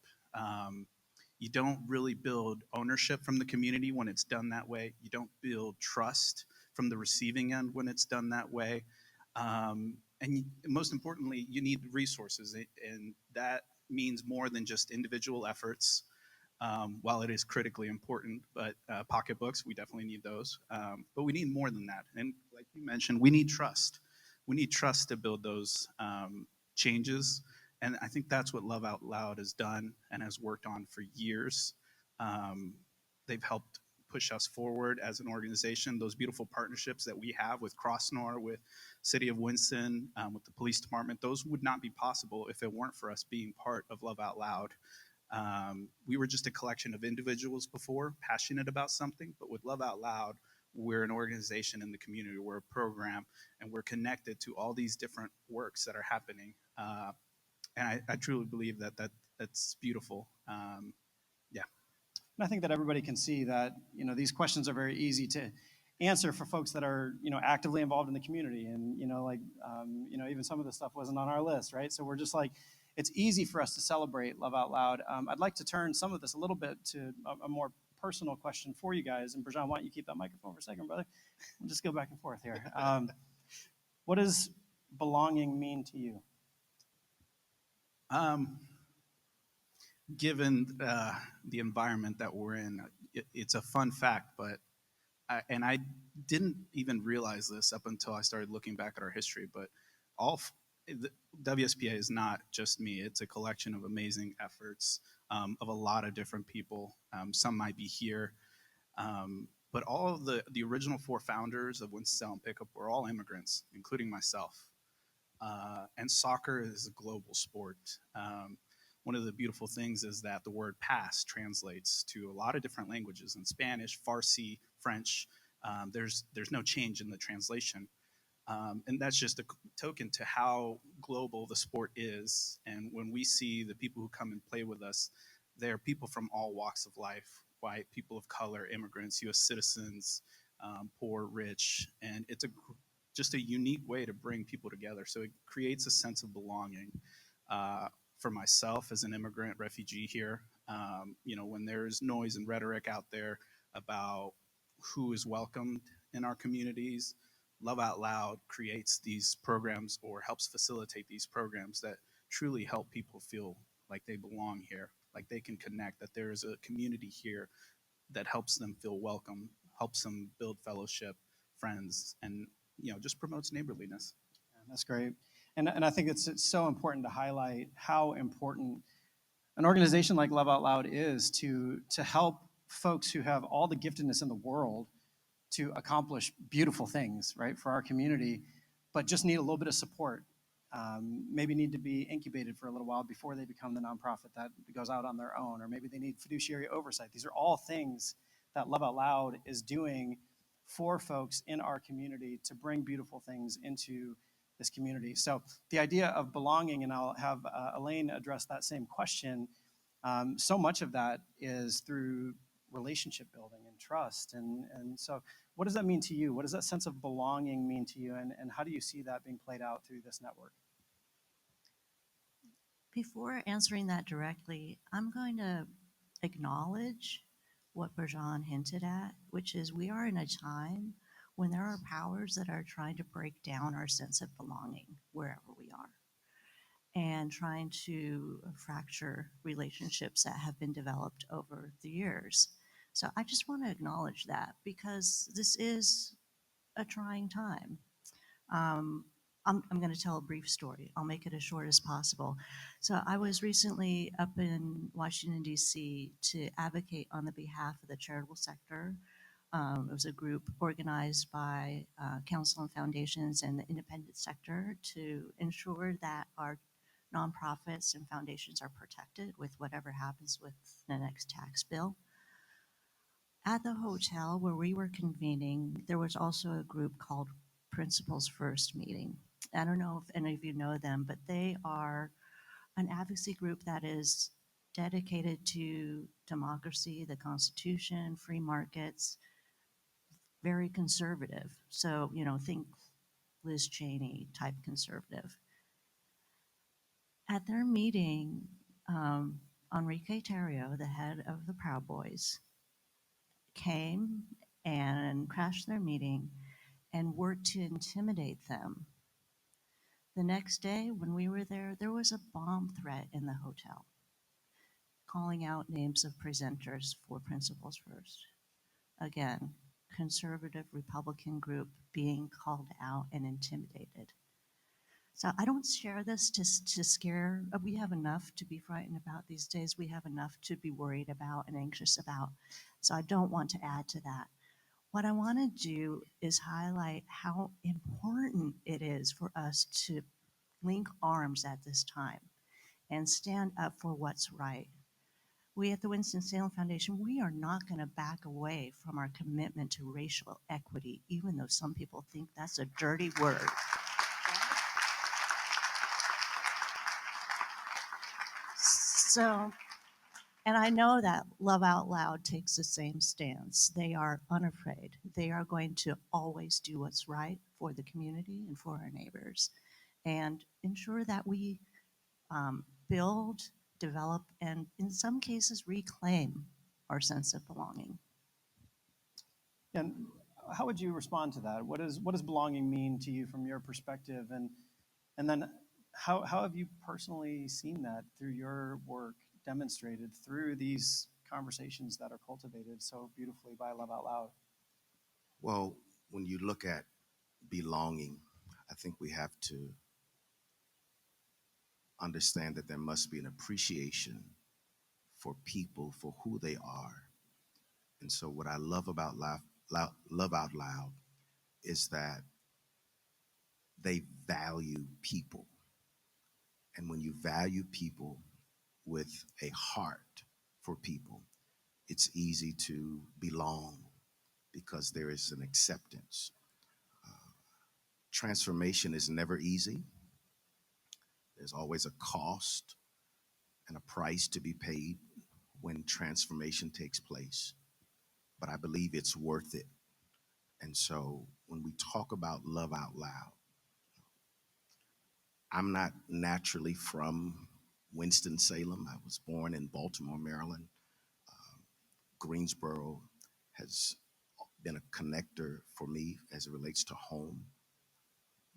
Speaker 11: You don't really build ownership from the community when it's done that way. You don't build trust from the receiving end when it's done that way. Most importantly, you need resources, and that means more than just individual efforts. While it is critically important, but pocketbooks, we definitely need those. But we need more than that. And like you mentioned, we need trust. We need trust to build those changes. And I think that's what Love Out Loud has done and has worked on for years. They've helped push us forward as an organization. Those beautiful partnerships that we have with Crossnor, with City of Winston, with the police department, those would not be possible if it weren't for us being part of Love Out Loud. We were just a collection of individuals before, passionate about something, but with Love Out Loud, we're an organization in the community, we're a program, and we're connected to all these different works that are happening. And I truly believe that's beautiful. Yeah.
Speaker 9: And I think that everybody can see that, these questions are very easy to answer for folks that are, actively involved in the community. And, even some of the stuff wasn't on our list, right? So we're just like, it's easy for us to celebrate Love Out Loud. I'd like to turn some of this a little bit to a more personal question for you guys. And Brajan, why don't you keep that microphone for a second, brother? We'll just go back and forth here. What does belonging mean to you?
Speaker 11: Given the environment that we're in, it's a fun fact, but I didn't even realize this up until I started looking back at our history, but the WSPA is not just me. It's a collection of amazing efforts of a lot of different people. Some might be here, but all of the original 4 founders of Winston-Salem Pickup were all immigrants, including myself. And soccer is a global sport. One of the beautiful things is that the word pass translates to a lot of different languages in Spanish, Farsi, French. There's no change in the translation. And that's just a token to how global the sport is. And when we see the people who come and play with us, they're people from all walks of life, white, people of color, immigrants, U.S. citizens, poor, rich. And it's just a unique way to bring people together. So it creates a sense of belonging. For myself as an immigrant refugee here, when there's noise and rhetoric out there about who is welcomed in our communities, Love Out Loud creates these programs or helps facilitate these programs that truly help people feel like they belong here, like they can connect, that there is a community here that helps them feel welcome, helps them build fellowship, friends, and just promotes neighborliness.
Speaker 9: Yeah, that's great. And I think it's so important to highlight how important an organization like Love Out Loud is to help folks who have all the giftedness in the world to accomplish beautiful things, right, for our community, but just need a little bit of support. Maybe need to be incubated for a little while before they become the nonprofit that goes out on their own, or maybe they need fiduciary oversight. These are all things that Love Out Loud is doing for folks in our community to bring beautiful things into this community. So the idea of belonging, and I'll have Elaine address that same question. So much of that is through relationship building and trust. And so what does that mean to you? What does that sense of belonging mean to you? And how do you see that being played out through this network?
Speaker 10: Before answering that directly, I'm going to acknowledge what Brajan hinted at, which is we are in a time when there are powers that are trying to break down our sense of belonging wherever we are and trying to fracture relationships that have been developed over the years. So I just want to acknowledge that because this is a trying time. I'm going to tell a brief story. I'll make it as short as possible. So I was recently up in Washington, D.C. to advocate on the behalf of the charitable sector. It was a group organized by council and foundations and the independent sector to ensure that our nonprofits and foundations are protected with whatever happens with the next tax bill. At the hotel where we were convening, there was also a group called Principals First Meeting. I don't know if any of you know them, but they are an advocacy group that is dedicated to democracy, the Constitution, free markets, very conservative. So, think Liz Cheney type conservative. At their meeting, Enrique Tarrio, the head of the Proud Boys, came and crashed their meeting and worked to intimidate them. The next day, when we were there was a bomb threat in the hotel, calling out names of presenters for Principals First. Again, conservative Republican group being called out and intimidated. So I don't share this to scare. We have enough to be frightened about these days. We have enough to be worried about and anxious about. So I don't want to add to that. What I want to do is highlight how important it is for us to link arms at this time and stand up for what's right. We at the Winston-Salem Foundation, we are not going to back away from our commitment to racial equity, even though some people think that's a dirty word. So, and I know that Love Out Loud takes the same stance. They are unafraid. They are going to always do what's right for the community and for our neighbors and ensure that we build, develop, and in some cases reclaim our sense of belonging.
Speaker 9: And how would you respond to that? What does belonging mean to you from your perspective? And then how have you personally seen that through your work demonstrated through these conversations that are cultivated so beautifully by Love Out Loud?
Speaker 12: Well, when you look at belonging, I think we have to understand that there must be an appreciation for people for who they are. And so what I love about Love Out Loud is that they value people. And when you value people with a heart for people, it's easy to belong because there is an acceptance. Transformation is never easy. There's always a cost and a price to be paid when transformation takes place. But I believe it's worth it. And so when we talk about Love Out Loud, I'm not naturally from Winston-Salem. I was born in Baltimore, Maryland. Greensboro has been a connector for me as it relates to home.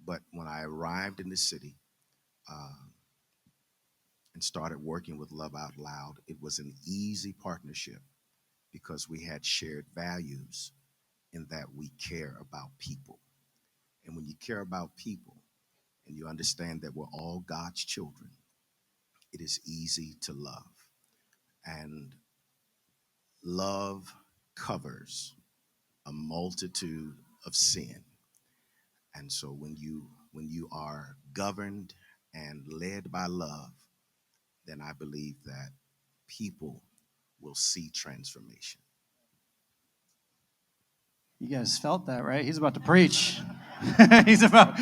Speaker 12: But when I arrived in the city and started working with Love Out Loud, it was an easy partnership because we had shared values in that we care about people. And when you care about people and you understand that we're all God's children, it is easy to love. And love covers a multitude of sin. And so when you are governed and led by love, then I believe that people will see transformation.
Speaker 9: You guys felt that, right? He's about to preach. He's about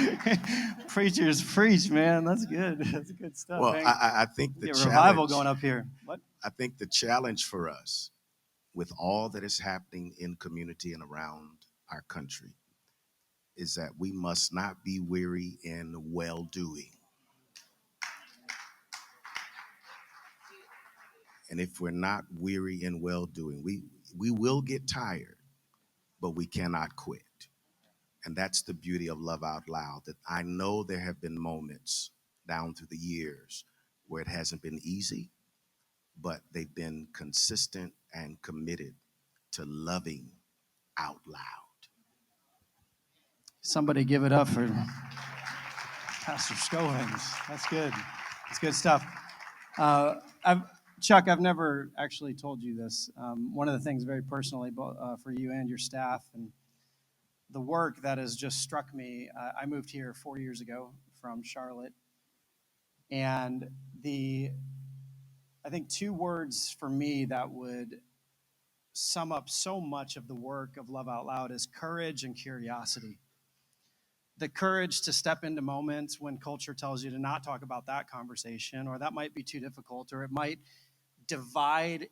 Speaker 9: preachers preach, man. That's good. That's good stuff.
Speaker 12: Well,
Speaker 9: man.
Speaker 12: I think the
Speaker 9: Get
Speaker 12: challenge,
Speaker 9: revival going up here. What?
Speaker 12: I think the challenge for us with all that is happening in community and around our country is that we must not be weary in well-doing. And if we're not weary in well-doing, we will get tired, but we cannot quit. And that's the beauty of Love Out Loud, that I know there have been moments down through the years where it hasn't been easy, but they've been consistent and committed to loving out loud.
Speaker 9: Somebody give it up for Pastor Scovens. That's good. That's good stuff. Chuck, I've never actually told you this. One of the things very personally for you and your staff and the work that has just struck me, I moved here 4 years ago from Charlotte. And I think two words for me that would sum up so much of the work of Love Out Loud is courage and curiosity. The courage to step into moments when culture tells you to not talk about that conversation, or that might be too difficult, or it might divide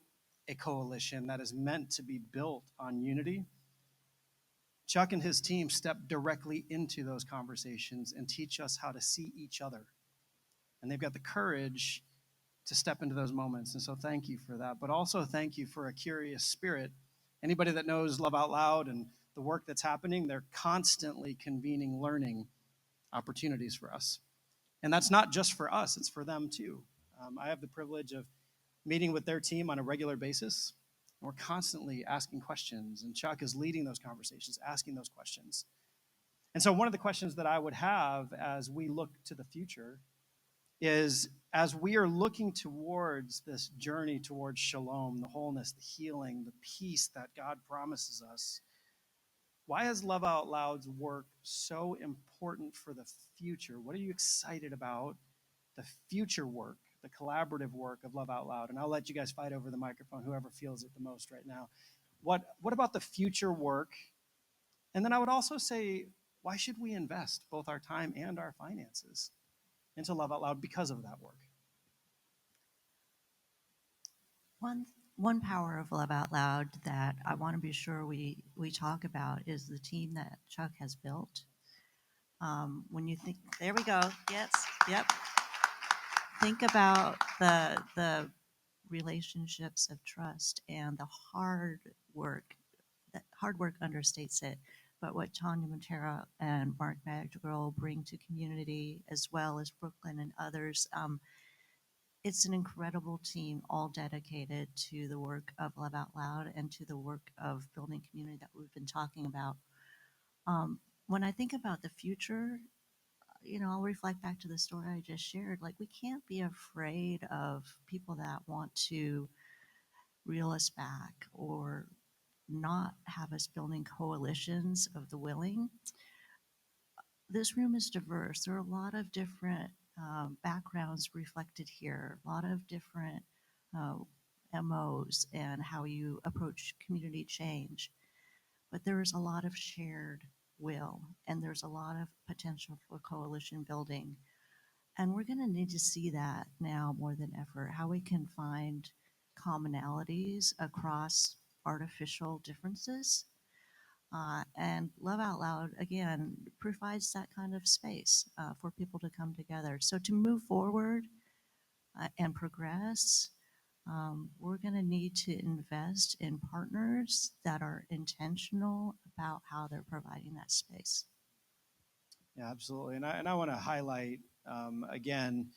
Speaker 9: a coalition that is meant to be built on unity. Chuck and his team step directly into those conversations and teach us how to see each other. And they've got the courage to step into those moments. And so thank you for that. But also thank you for a curious spirit. Anybody that knows Love Out Loud and the work that's happening, they're constantly convening learning opportunities for us. And that's not just for us, it's for them too. I have the privilege of meeting with their team on a regular basis. And we're constantly asking questions, and Chuck is leading those conversations, asking those questions. And so one of the questions that I would have as we look to the future is, as we are looking towards this journey towards shalom, the wholeness, the healing, the peace that God promises us, why is Love Out Loud's work so important for the future? What are you excited about the future work, the collaborative work of Love Out Loud? And I'll let you guys fight over the microphone, whoever feels it the most right now. What about the future work? And then I would also say, why should we invest both our time and our finances into Love Out Loud because of that work?
Speaker 10: One power of Love Out Loud that I want to be sure we talk about is the team that Chuck has built. When you think, there we go. Yes, yep. Think about the relationships of trust and the hard work. That hard work understates it. But what Tanya Montero and Mark Madrigal bring to community, as well as Brooklyn and others, it's an incredible team, all dedicated to the work of Love Out Loud and to the work of building community that we've been talking about. When I think about the future, I'll reflect back to the story I just shared. Like, we can't be afraid of people that want to reel us back or not have us building coalitions of the willing. This room is diverse. There are a lot of different backgrounds reflected here, a lot of different uh, MOs and how you approach community change. But there is a lot of shared will, and there's a lot of potential for coalition building. And we're going to need to see that now more than ever, how we can find commonalities across artificial differences. And Love Out Loud, again, provides that kind of space for people to come together. So to move forward and progress, we're going to need to invest in partners that are intentional about how they're providing that space.
Speaker 9: Yeah, absolutely. And I want to highlight, again,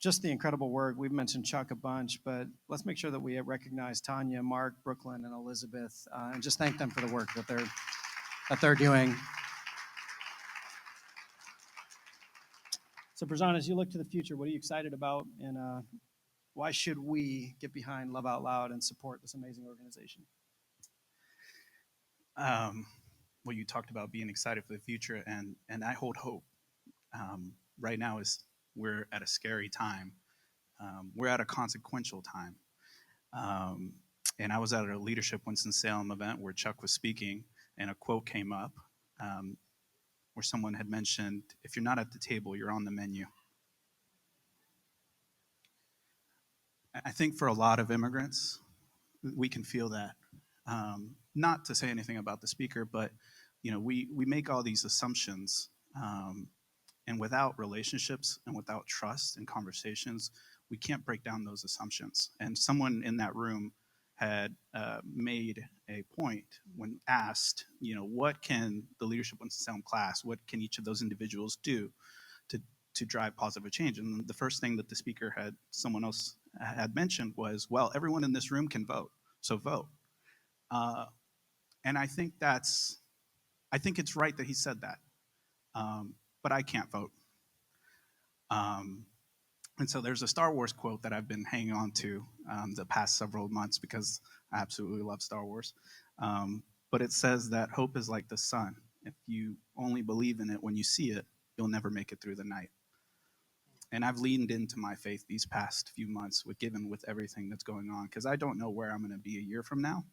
Speaker 9: just the incredible work. We've mentioned Chuck a bunch, but let's make sure that we recognize Tanya, Mark, Brooklyn, and Elizabeth, and just thank them for the work that they're doing. So, Brajan, as you look to the future, what are you excited about, and why should we get behind Love Out Loud and support this amazing organization?
Speaker 11: Well, you talked about being excited for the future, and I hold hope. Right now we're at a scary time. We're at a consequential time. And I was at a Leadership Winston-Salem event where Chuck was speaking, and a quote came up where someone had mentioned, if you're not at the table, you're on the menu. I think for a lot of immigrants, we can feel that. Not to say anything about the speaker, but we make all these assumptions, and without relationships and without trust and conversations, we can't break down those assumptions. And someone in that room had made a point when asked, what can the Leadership Winston-Salem class, what can each of those individuals do to drive positive change? And the first thing that the speaker someone else had mentioned was, well, everyone in this room can vote, so vote. And I think it's right that he said that, but I can't vote. And so there's a Star Wars quote that I've been hanging on to the past several months because I absolutely love Star Wars. But it says that hope is like the sun. If you only believe in it when you see it, you'll never make it through the night. And I've leaned into my faith these past few months, given with everything that's going on, because I don't know where I'm going to be a year from now.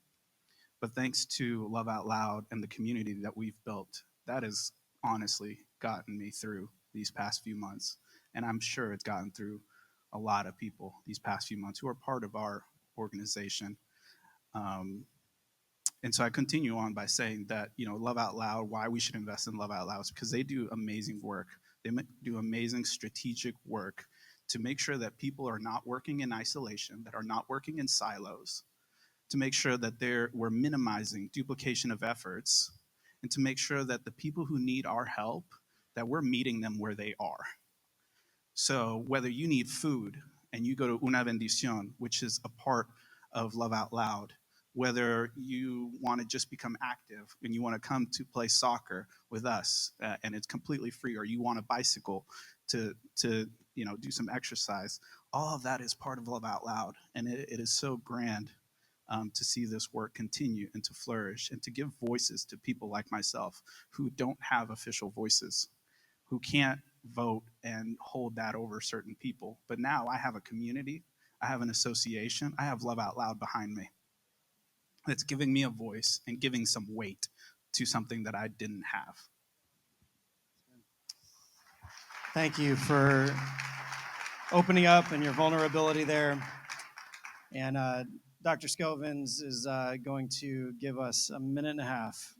Speaker 11: But thanks to Love Out Loud and the community that we've built, that has honestly gotten me through these past few months. And I'm sure it's gotten through a lot of people these past few months who are part of our organization. Um, and so I continue on by saying that, Love Out Loud, why we should invest in Love Out Loud is because they do amazing work. They do amazing strategic work to make sure that people are not working in isolation, that are not working in silos, to make sure that we're minimizing duplication of efforts, and to make sure that the people who need our help, that we're meeting them where they are. So whether you need food and you go to Una Bendición, which is a part of Love Out Loud, whether you want to just become active and you want to come to play soccer with us and it's completely free, or you want a bicycle to do some exercise, all of that is part of Love Out Loud, and it is so grand to see this work continue and to flourish and to give voices to people like myself who don't have official voices, who can't vote and hold that over certain people. But now I have a community, I have an association, I have Love Out Loud behind me that's giving me a voice and giving some weight to something that I didn't have.
Speaker 9: Thank you for opening up and your vulnerability there. And Dr. Scovens is going to give us a minute and a half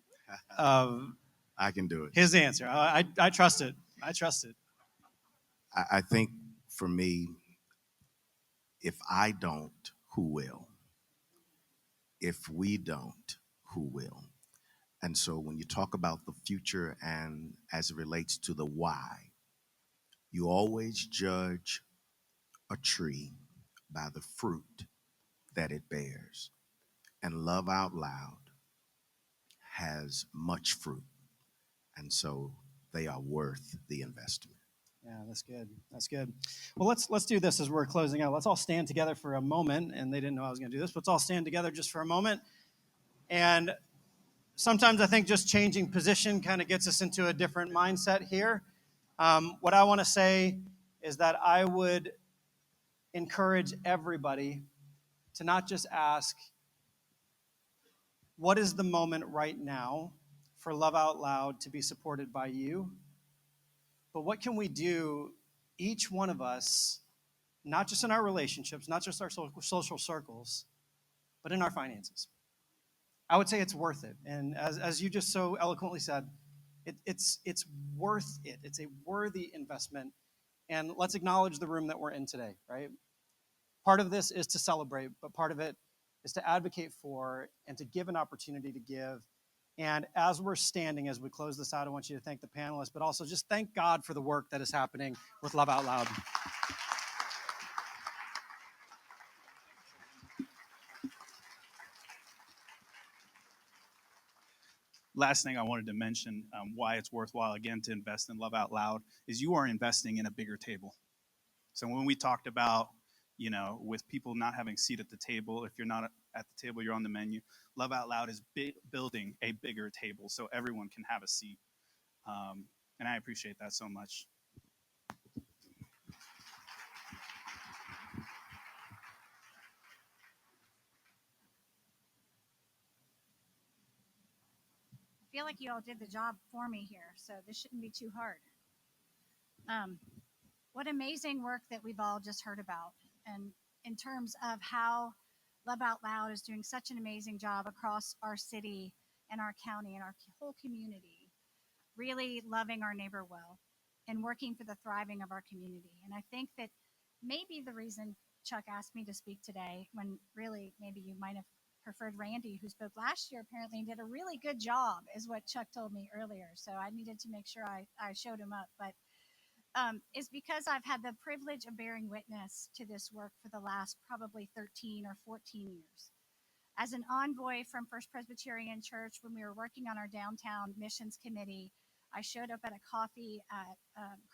Speaker 9: of
Speaker 12: I can do it.
Speaker 9: his answer. I trust it. I trust it.
Speaker 12: I think for me, if I don't, who will? If we don't, who will? And so when you talk about the future and as it relates to the why, you always judge a tree by the fruit that it bears. And Love Out Loud has much fruit. And so they are worth the investment.
Speaker 9: Yeah, that's good. That's good. Well, let's do this as we're closing out. Let's all stand together for a moment. And they didn't know I was going to do this, but let's all stand together just for a moment. And sometimes I think just changing position kind of gets us into a different mindset here. What I want to say is that I would encourage everybody to not just ask, what is the moment right now for Love Out Loud to be supported by you? But what can we do, each one of us, not just in our relationships, not just our social circles, but in our finances? I would say it's worth it. And as you just so eloquently said, it's worth it. It's a worthy investment. And let's acknowledge the room that we're in today, right? Part of this is to celebrate, but part of it is to advocate for and to give an opportunity to give. And as we're standing, as we close this out, I want you to thank the panelists, but also just thank God for the work that is happening with Love Out Loud.
Speaker 11: Last thing I wanted to mention, why it's worthwhile again to invest in Love Out Loud, is you are investing in a bigger table. So when we talked about, with people not having a seat at the table, if you're not at the table, you're on the menu. Love Out Loud is building a bigger table so everyone can have a seat. And I appreciate that so much.
Speaker 10: I feel like you all did the job for me here, so this shouldn't be too hard. What amazing work that we've all just heard about, and in terms of how Love Out Loud is doing such an amazing job across our city and our county and our whole community, really loving our neighbor well and working for the thriving of our community. And I think that maybe the reason Chuck asked me to speak today, when really maybe you might have preferred Randy, who spoke last year apparently and did a really good job, is what Chuck told me earlier. So I needed to make sure I showed him up. But is because I've had the privilege of bearing witness to this work for the last probably 13 or 14 years. As an envoy from First Presbyterian Church, when we were working on our downtown missions committee, I showed up at a coffee at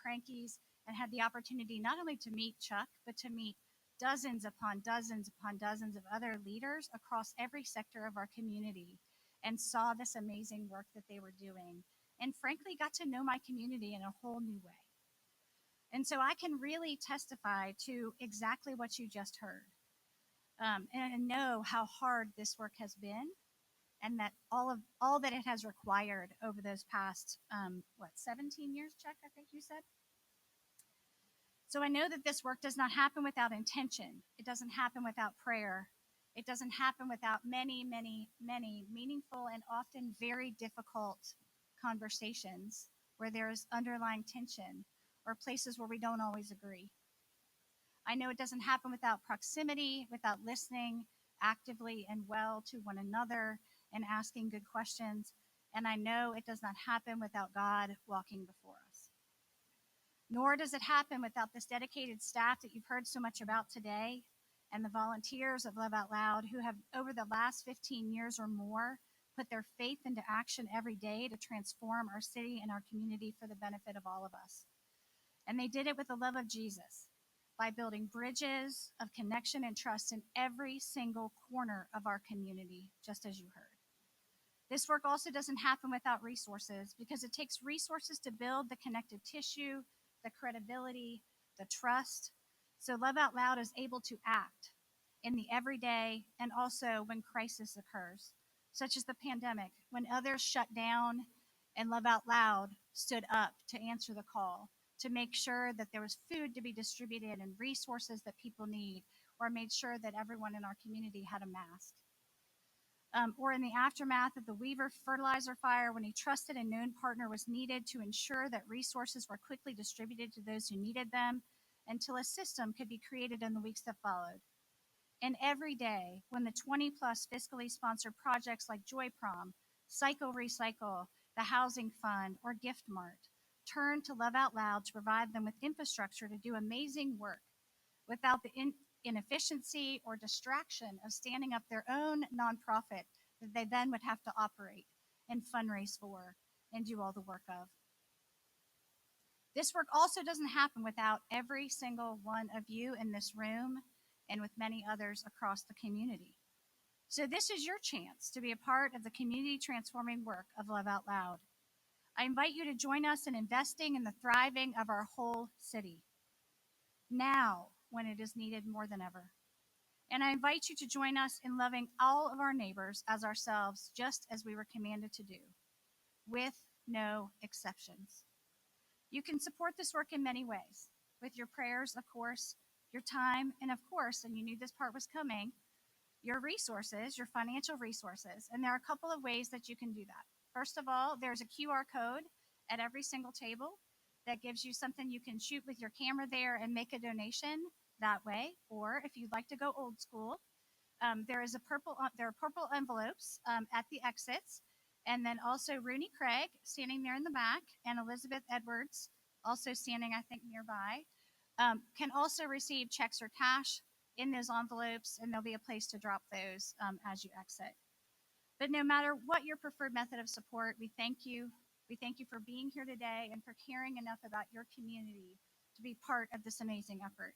Speaker 10: Cranky's and had the opportunity not only to meet Chuck, but to meet dozens upon dozens upon dozens of other leaders across every sector of our community, and saw this amazing work that they were doing, and frankly got to know my community in a whole new way. And so I can really testify to exactly what you just heard, and know how hard this work has been and that all that it has required over those past 17 years, Chuck, I think you said. So I know that this work does not happen without intention. It doesn't happen without prayer. It doesn't happen without many, many, many meaningful and often very difficult conversations where there is underlying tension or places where we don't always agree. I know it doesn't happen without proximity, without listening actively and well to one another and asking good questions. And I know it does not happen without God walking before us. Nor does it happen without this dedicated staff that you've heard so much about today and the volunteers of Love Out Loud who have, over the last 15 years or more, put their faith into action every day to transform our city and our community for the benefit of all of us. And they did it with the love of Jesus by building bridges of connection and trust in every single corner of our community, just as you heard. This work also doesn't happen without resources because it takes resources to build the connective tissue, the credibility, the trust. So Love Out Loud is able to act in the everyday and also when crisis occurs, such as the pandemic, when others shut down and Love Out Loud stood up to answer the call, to make sure that there was food to be distributed and resources that people need, or made sure that everyone in our community had a mask. Or in the aftermath of the Weaver fertilizer fire, when a trusted and known partner was needed to ensure that resources were quickly distributed to those who needed them until a system could be created in the weeks that followed. And every day, when the 20 plus fiscally sponsored projects like Joy Prom, Cycle Recycle, the Housing Fund, or Gift Mart turned to Love Out Loud to provide them with infrastructure to do amazing work without the inefficiency or distraction of standing up their own nonprofit that they then would have to operate and fundraise for and do all the work of. This work also doesn't happen without every single one of you in this room and with many others across the community. So this is your chance to be a part of the community transforming work of Love Out Loud. I invite you to join us in investing in the thriving of our whole city now when it is needed more than ever. And I invite you to join us in loving all of our neighbors as ourselves, just as we were commanded to do, with no exceptions. You can support this work in many ways, with your prayers, of course, your time, and of course, and you knew this part was coming, your resources, your financial resources. And there are a couple of ways that you can do that. First of all, there's a QR code at every single table that gives you something you can shoot with your camera there and make a donation that way. Or if you'd like to go old school, there are purple envelopes at the exits, and then also Rooney Craig standing there in the back, and Elizabeth Edwards also standing, I think, nearby, can also receive checks or cash in those envelopes, and there'll be a place to drop those as you exit. But no matter what your preferred method of support, we thank you. We thank you for being here today and for caring enough about your community to be part of this amazing effort.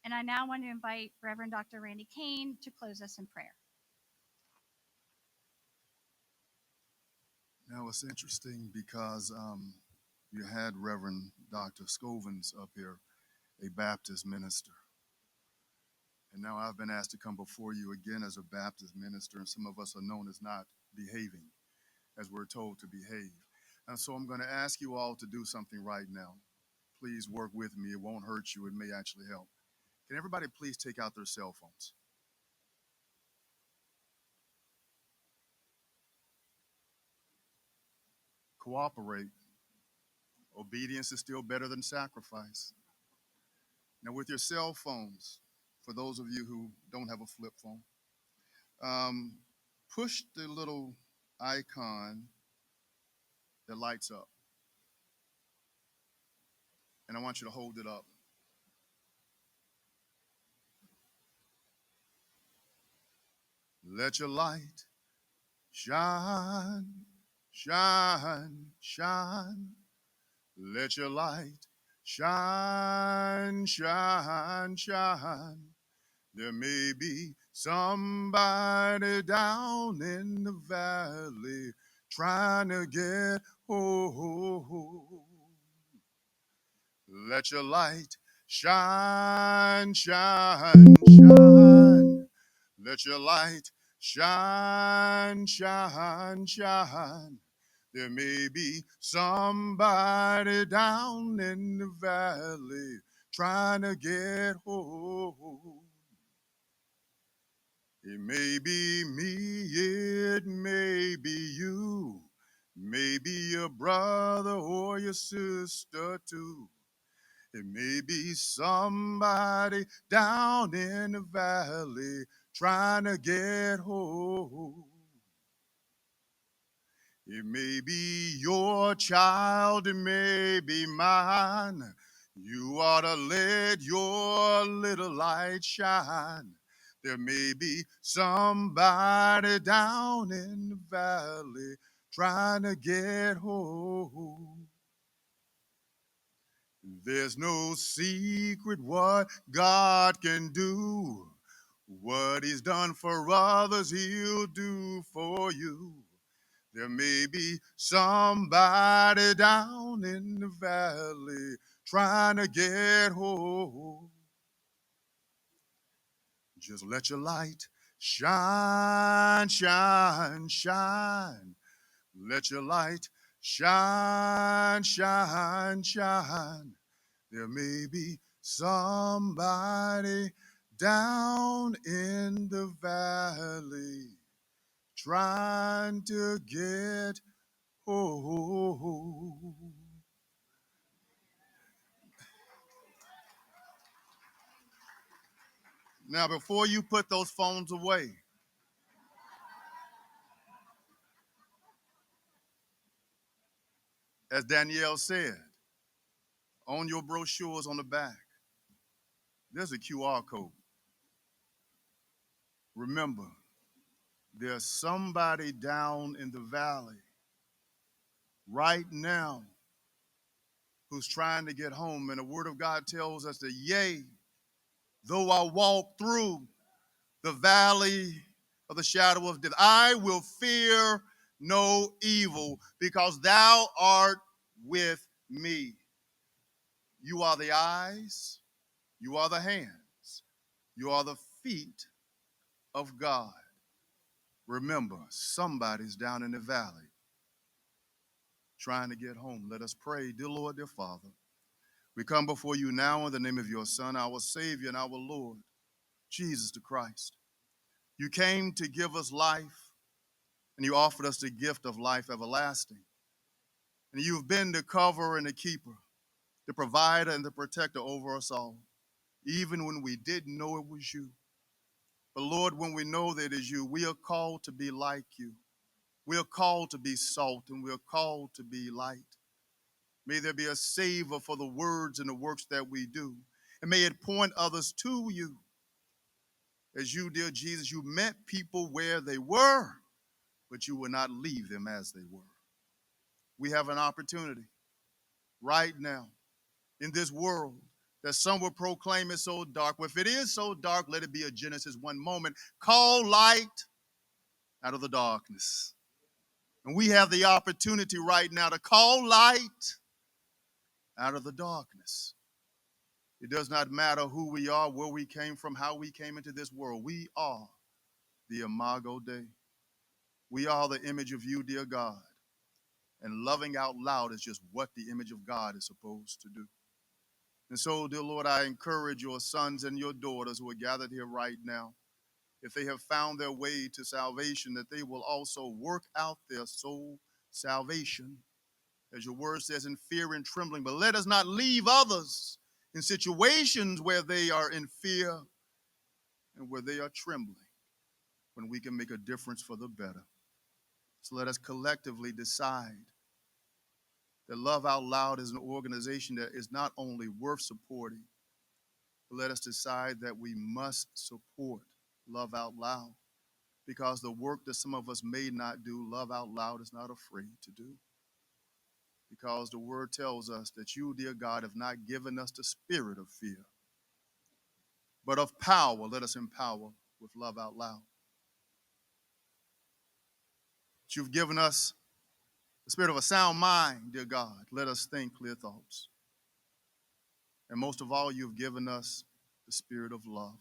Speaker 10: And I now want to invite Reverend Dr. Randy Cain to close us in prayer.
Speaker 13: Now it's interesting because you had Reverend Dr. Scovens up here, a Baptist minister. And now I've been asked to come before you again as a Baptist minister, and some of us are known as not behaving as we're told to behave. And so I'm going to ask you all to do something right now. Please work with me. It won't hurt you. It may actually help. Can everybody please take out their cell phones? Cooperate. Obedience is still better than sacrifice. Now, with your cell phones, for those of you who don't have a flip phone, push the little icon that lights up. And I want you to hold it up. Let your light shine, shine, shine. Let your light shine, shine, shine. There may be somebody down in the valley trying to get home. Let your light shine, shine, shine. Let your light Shine, shine, shine. There may be somebody down in the valley trying to get home. It may be me, it may be you, maybe your brother or your sister too. It may be somebody down in the valley trying to get home. It may be your child, it may be mine. You ought to let your little light shine. There may be somebody down in the valley trying to get home. There's no secret what God can do. What he's done for others, he'll do for you. There may be somebody down in the valley trying to get home. Just let your light shine, shine, shine. Let your light shine, shine, shine. There may be somebody down in the valley trying to get home. Now, before you put those phones away, as Danielle said, on your brochures on the back, there's a QR code. Remember, there's somebody down in the valley right now who's trying to get home. And the word of God tells us that, yea, though I walk through the valley of the shadow of death, I will fear no evil because thou art with me. You are the eyes, you are the hands, you are the feet of God. Remember, somebody's down in the valley trying to get home. Let us pray. Dear Lord, dear Father, we come before you now in the name of your Son, our Savior and our Lord, Jesus the Christ. You came to give us life, and you offered us the gift of life everlasting. And you've been the cover and the keeper, the provider and the protector over us all, even when we didn't know it was you. But Lord, when we know that it is you, we are called to be like you. We are called to be salt, and we are called to be light. May there be a savor for the words and the works that we do. And may it point others to you. As you, dear Jesus, you met people where they were, but you will not leave them as they were. We have an opportunity right now in this world that some will proclaim is so dark. Well, if it is so dark, let it be a Genesis 1 moment. Call light out of the darkness. And we have the opportunity right now to call light out of the darkness. It does not matter who we are, where we came from, how we came into this world. We are the Imago Dei. We are the image of you, dear God. And loving out loud is just what the image of God is supposed to do. And so, dear Lord, I encourage your sons and your daughters who are gathered here right now, if they have found their way to salvation, that they will also work out their soul salvation, as your word says, in fear and trembling. But let us not leave others in situations where they are in fear and where they are trembling, when we can make a difference for the better. So let us collectively decide that Love Out Loud is an organization that is not only worth supporting, but let us decide that we must support Love Out Loud, because the work that some of us may not do, Love Out Loud is not afraid to do. Because the word tells us that you, dear God, have not given us the spirit of fear, but of power. Let us empower with Love Out Loud. That you've given us the spirit of a sound mind, dear God. Let us think clear thoughts. And most of all, you've given us the spirit of love.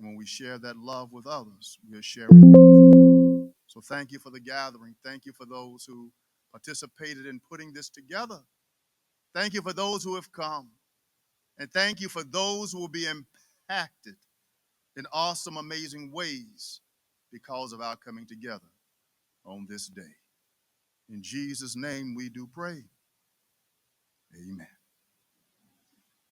Speaker 13: And when we share that love with others, we are sharing you with them. So thank you for the gathering. Thank you for those who participated in putting this together. Thank you for those who have come. And thank you for those who will be impacted in awesome, amazing ways because of our coming together on this day. In Jesus' name we do pray. Amen.